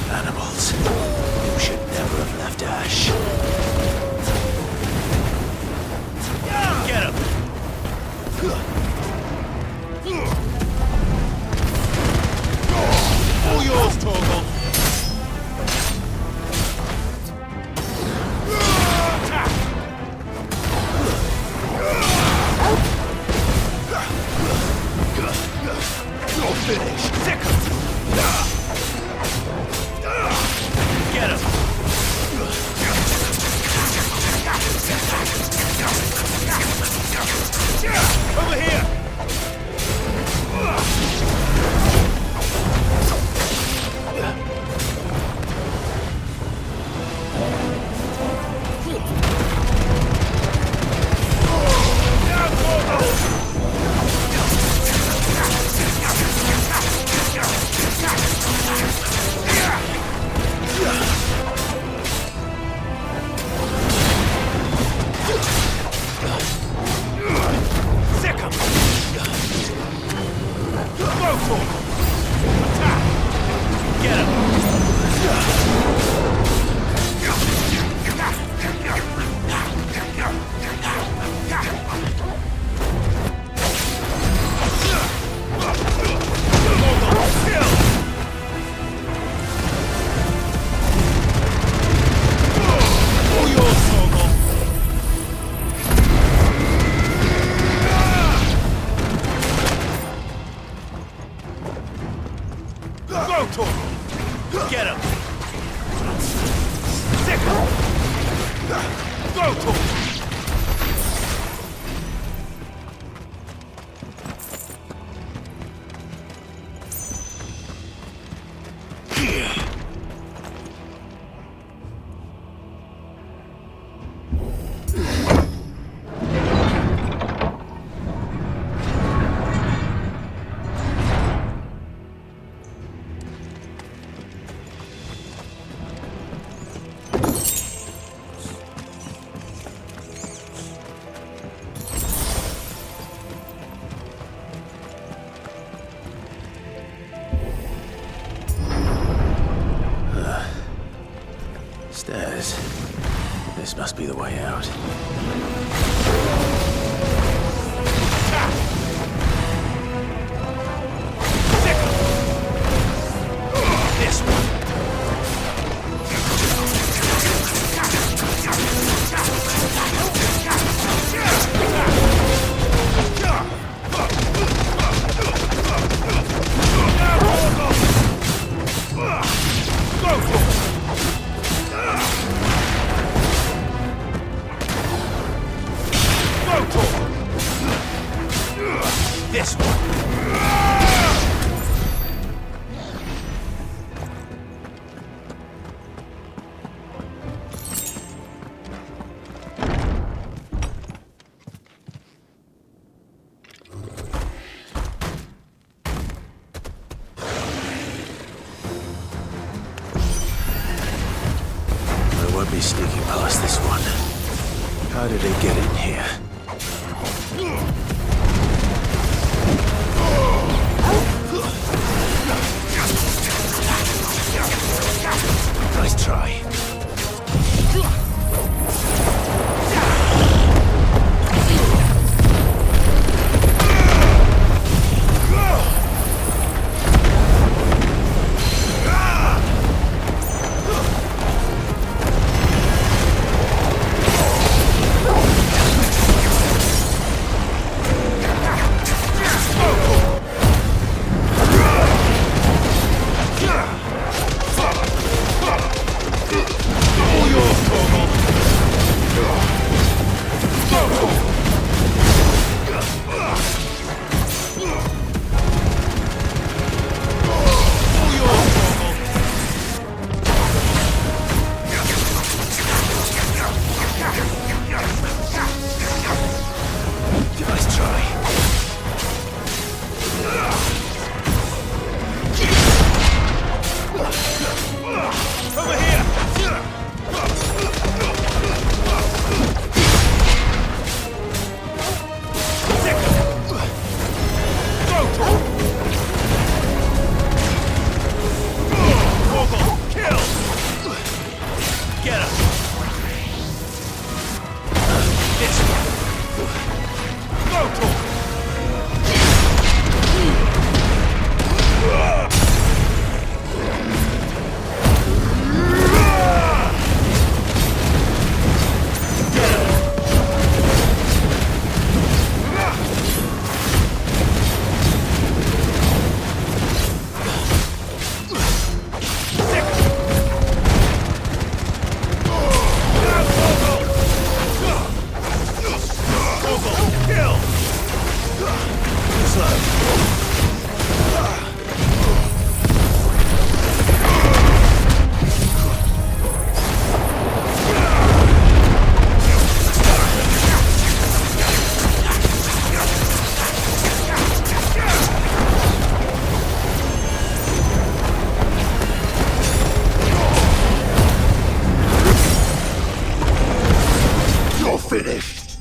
Animals. You should never have left Ash. Get him! this one. I won't be sneaking past this one. How did they get in here? Nice try. Finished.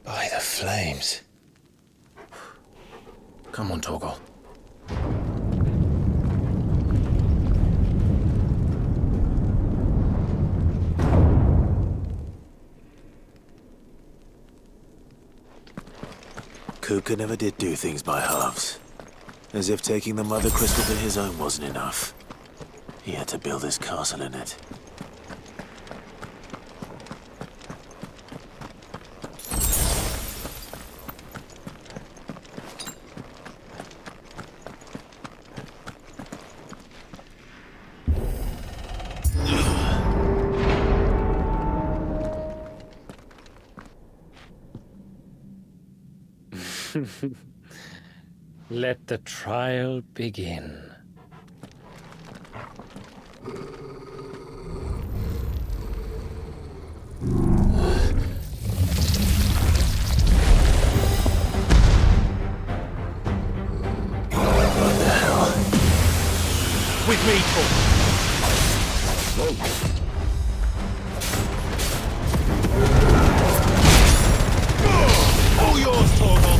By the flames. Come on, Torgal. Kupka never did do things by halves. As if taking the Mother Crystal to his own wasn't enough. He had to build his castle in it. Let the trial begin. What the hell? With me, Torgal. All yours, Torgal.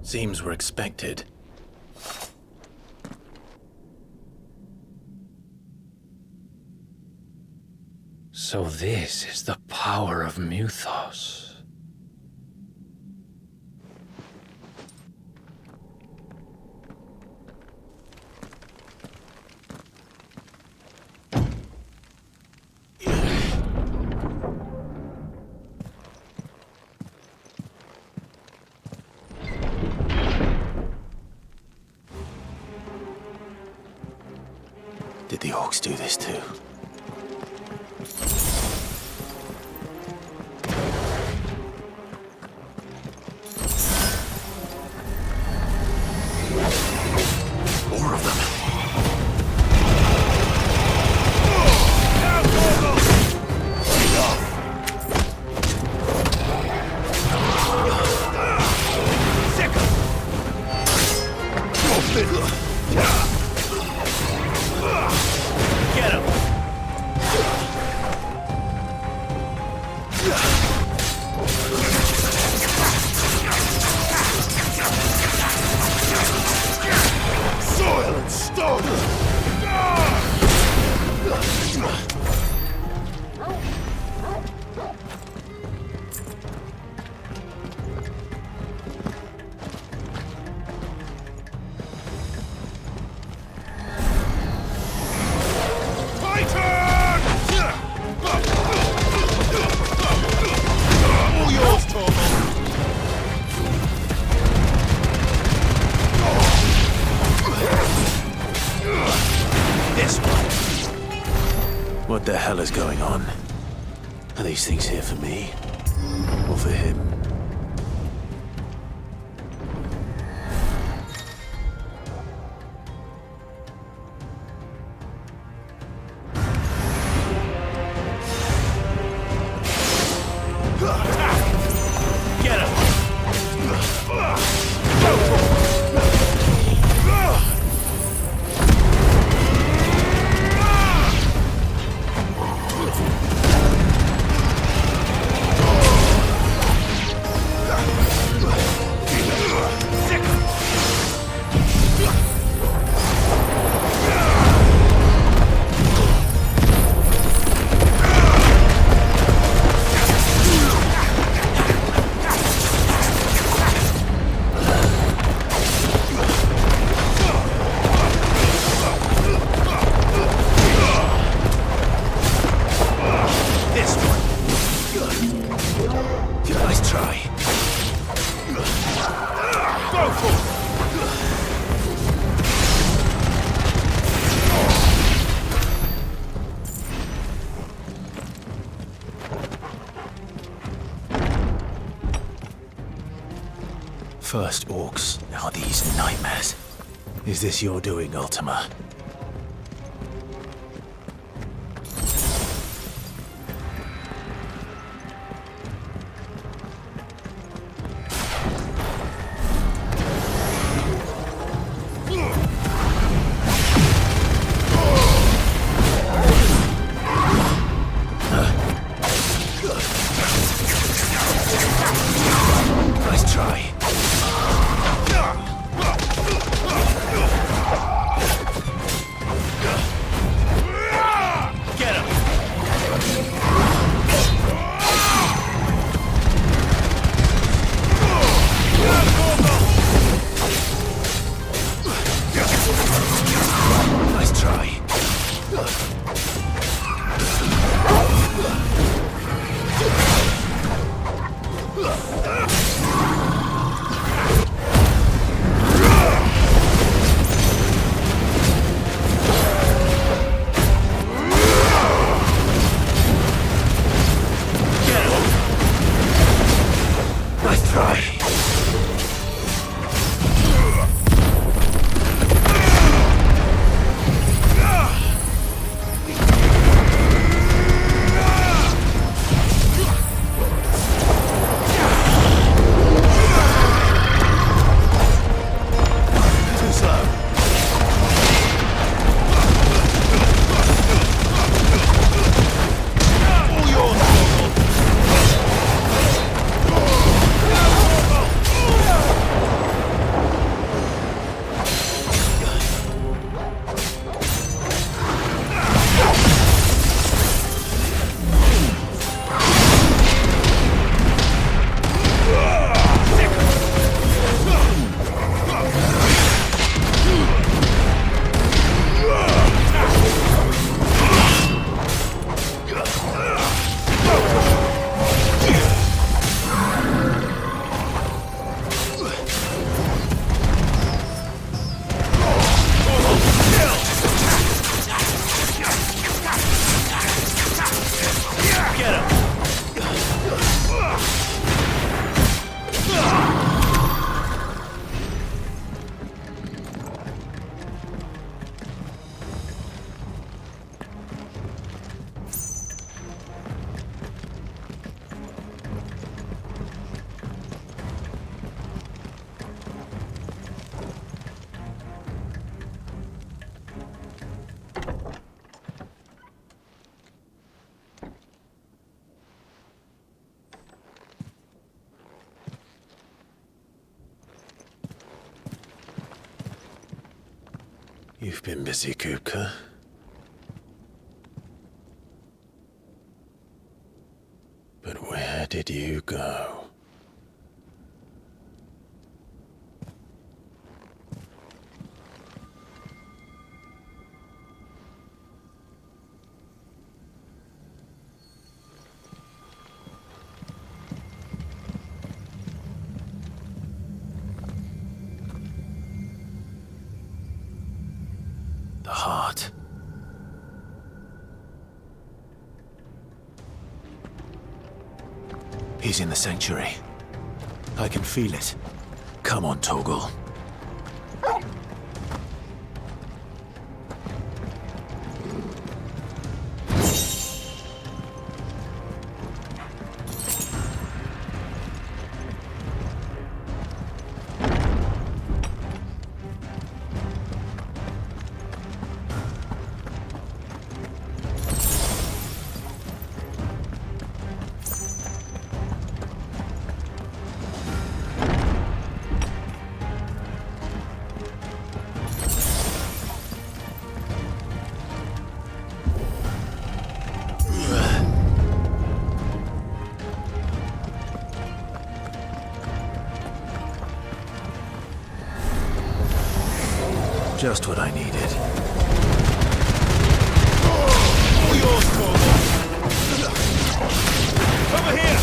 Seems we're expected. So this is the power of Muthos. Did the orcs do this too? More of them. Get him! Soil and stone! All yours, Torvald! This one. What the hell is going on? Are these things here for me? Or for him? Get him! This one. Nice try. Go for it! First orcs, now these nightmares. Is this your doing, Ultima? Nice try. Get him! Nice try. Nice try. Too slow. All yours, Torvald! You've been busy, Kupka. But where did you go? The heart. He's in the sanctuary. I can feel it. Come on, Torgal. Just what I needed. Over here!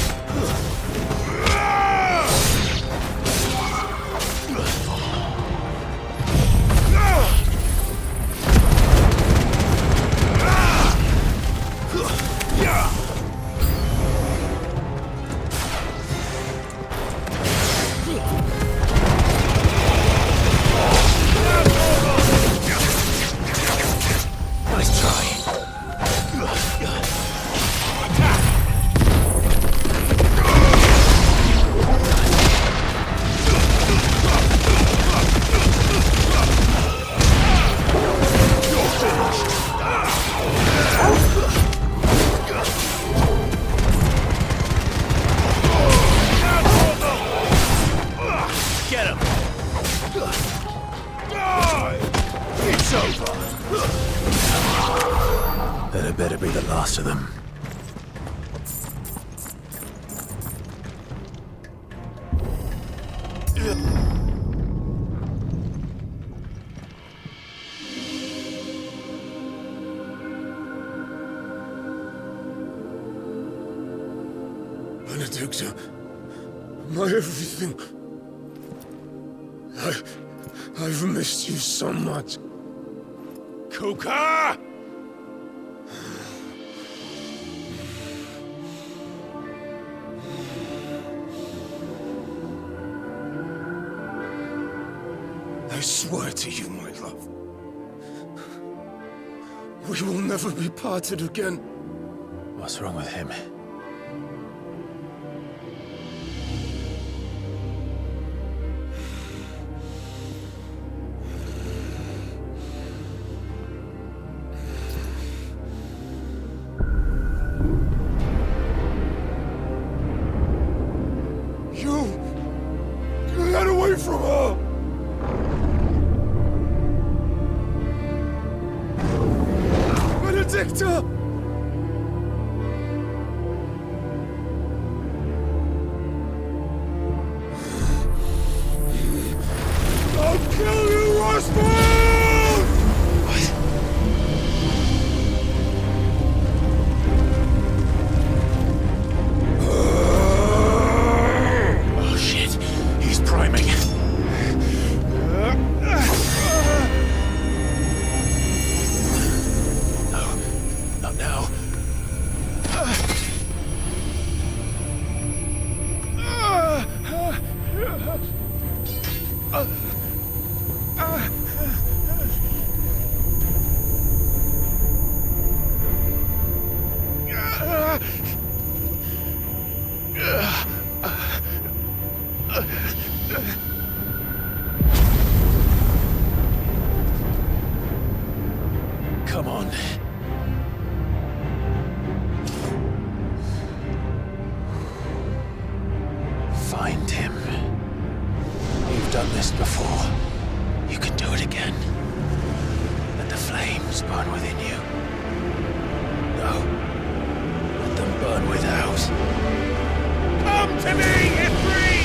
That had better be the last of them. Benedicta, my everything. I've missed you so much. Kuka! I swear to you, my love, we will never be parted again. What's wrong with him? Get away from her! Benedicta! I'll kill you, Rosberg! Oh shit, he's priming. Not now. Come on. Find him. You've done this before. You can do it again. flames burn within you. No, let them burn without. Come to me, Ifrit!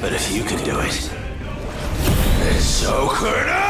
But if you can do it, then so could I!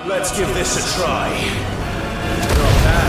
Let's give this a try. Not bad.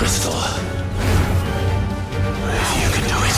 crystal. If you can do it.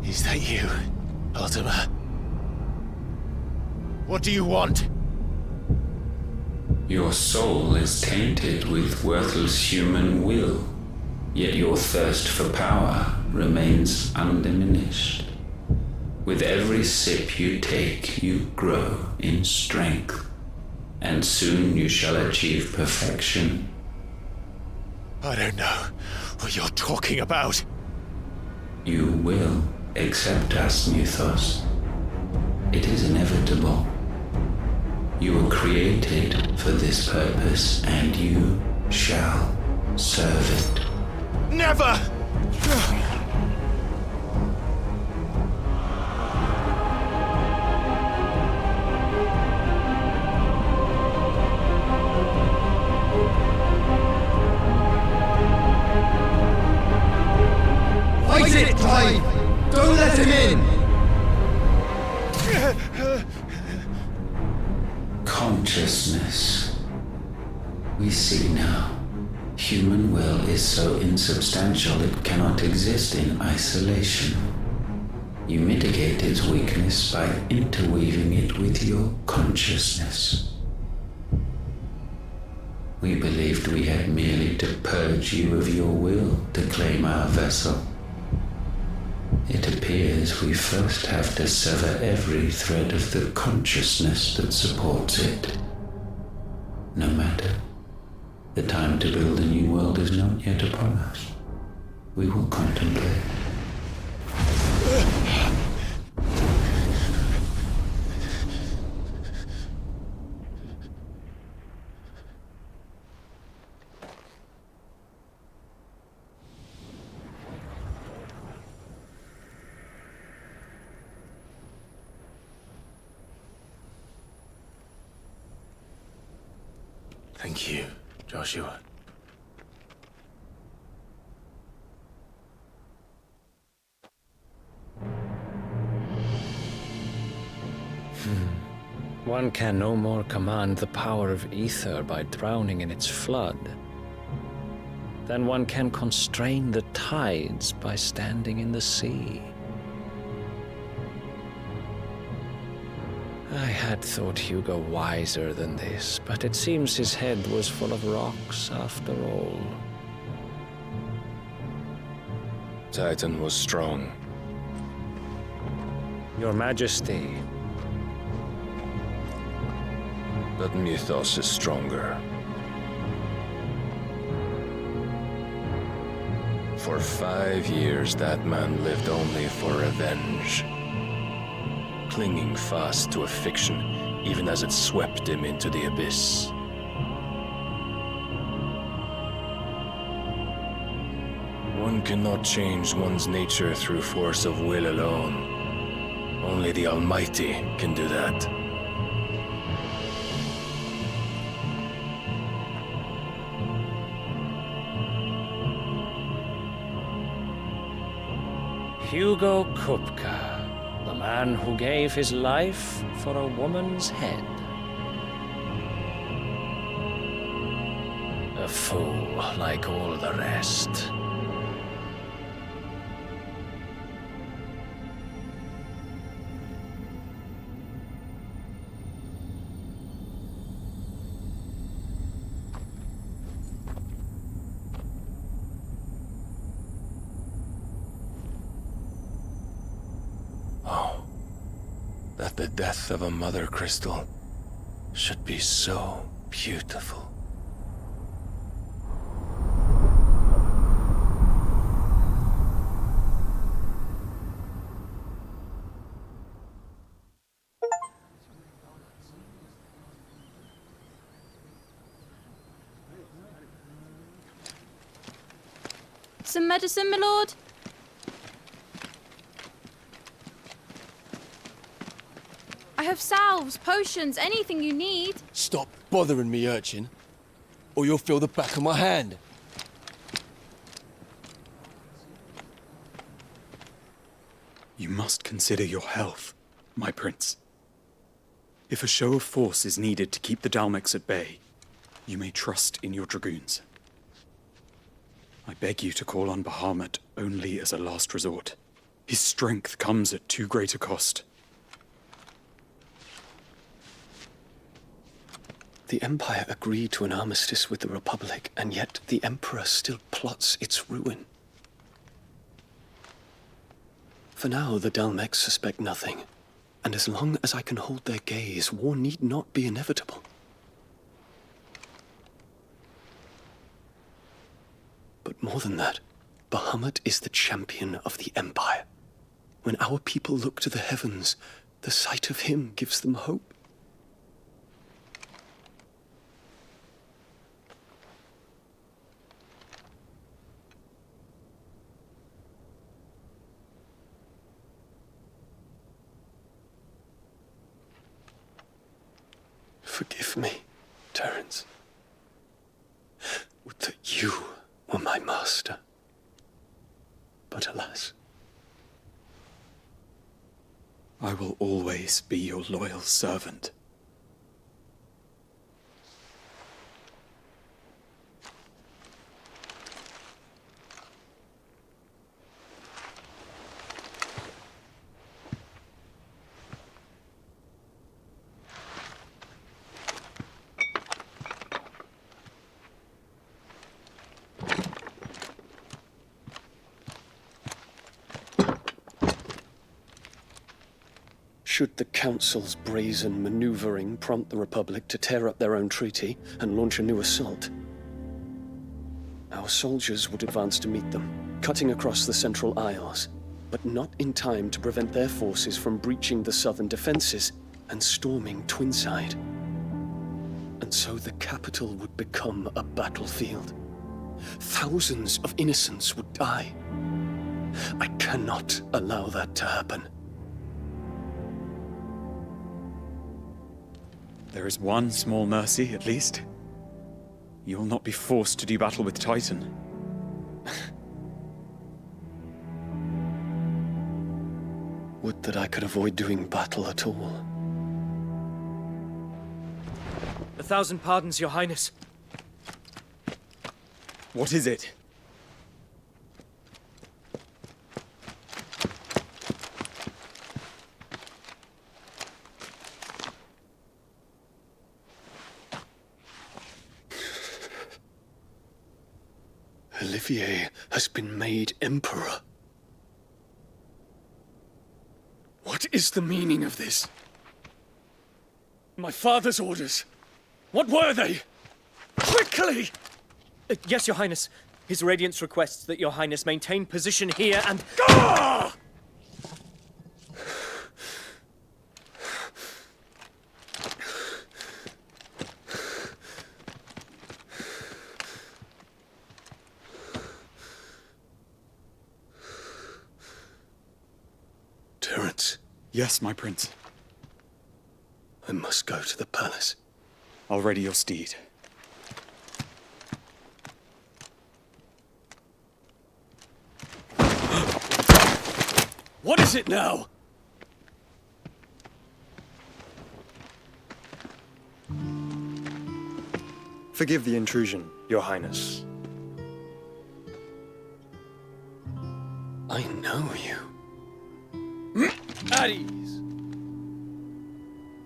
Is that you, Ultima? What do you want? Your soul is tainted with worthless human will, yet your thirst for power remains undiminished. With every sip you take, you grow in strength, and soon you shall achieve perfection. I don't know what you're talking about. You will accept us, Mythos. It is inevitable. You were created for this purpose, and you shall serve it. Never! Fight it, Clive! Don't let him in! Consciousness. We see now. Human will is so insubstantial it cannot exist in isolation. You mitigate its weakness by interweaving it with your consciousness. We believed we had merely to purge you of your will to claim our vessel. It appears we first have to sever every thread of the consciousness that supports it. No matter. The time to build a new world is not yet upon us. We will contemplate. Thank you, Joshua. One can no more command the power of ether by drowning in its flood than one can constrain the tides by standing in the sea. I had thought Hugo wiser than this, but it seems his head was full of rocks after all. Titan was strong. Your Majesty. But Mythos is stronger. For 5 years, that man lived only for revenge. Clinging fast to a fiction, even as it swept him into the abyss. One cannot change one's nature through force of will alone. Only the Almighty can do that. Hugo Kupka, the man who gave his life for a woman's head. A fool like all the rest. That the death of a mother crystal should be so beautiful. Some medicine, my lord? I have salves, potions, anything you need. Stop bothering me, urchin, or you'll feel the back of my hand. You must consider your health, my prince. If a show of force is needed to keep the Dalmex at bay, you may trust in your dragoons. I beg you to call on Bahamut only as a last resort. His strength comes at too great a cost. The Empire agreed to an armistice with the Republic, and yet the Emperor still plots its ruin. For now, the Dalmex suspect nothing, and as long as I can hold their gaze, war need not be inevitable. But more than that, Bahamut is the champion of the Empire. When our people look to the heavens, the sight of him gives them hope. Forgive me, Terence. Would that you were my master. But alas. I will always be your loyal servant. Should the Council's brazen maneuvering prompt the Republic to tear up their own treaty and launch a new assault, our soldiers would advance to meet them, cutting across the Central Isles, but not in time to prevent their forces from breaching the southern defenses and storming Twinside. And so the capital would become a battlefield. Thousands of innocents would die. I cannot allow that to happen. There is one small mercy, at least. You'll not be forced to do battle with Titan. Would that I could avoid doing battle at all. 1,000 pardons, Your Highness. What is it? Olivier has been made emperor. What is the meaning of this? My father's orders. What were they? Quickly! Yes, Your Highness. His Radiance requests that Your Highness maintain position here and... Ah! Terence. Yes, my prince. I must go to the palace. I'll ready your steed. What is it now? Forgive the intrusion, Your Highness. I know you. At ease.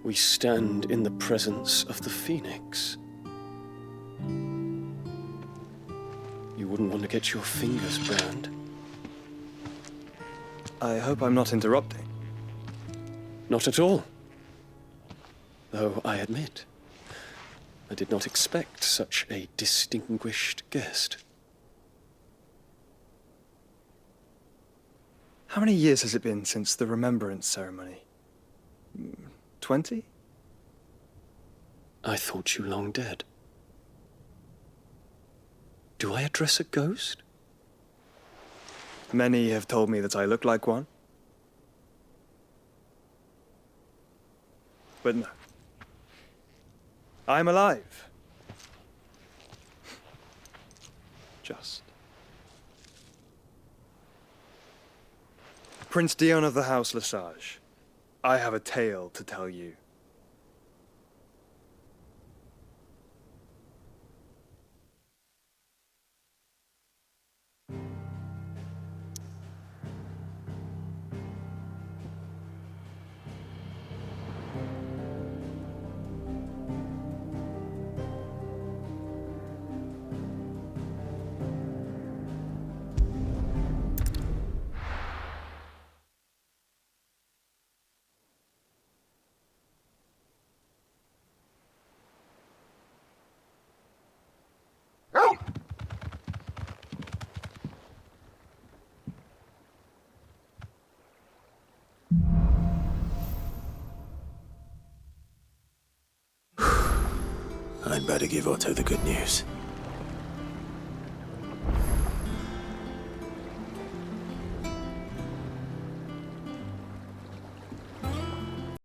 We stand in the presence of the Phoenix. You wouldn't want to get your fingers burned. I hope I'm not interrupting. Not at all. Though I admit, I did not expect such a distinguished guest. How many years has it been since the Remembrance ceremony? 20? I thought you long dead. Do I address a ghost? Many have told me that I look like one. But no. I'm alive. Just. Prince Dion of the House Lesage, I have a tale to tell you. I'd better give Otto the good news.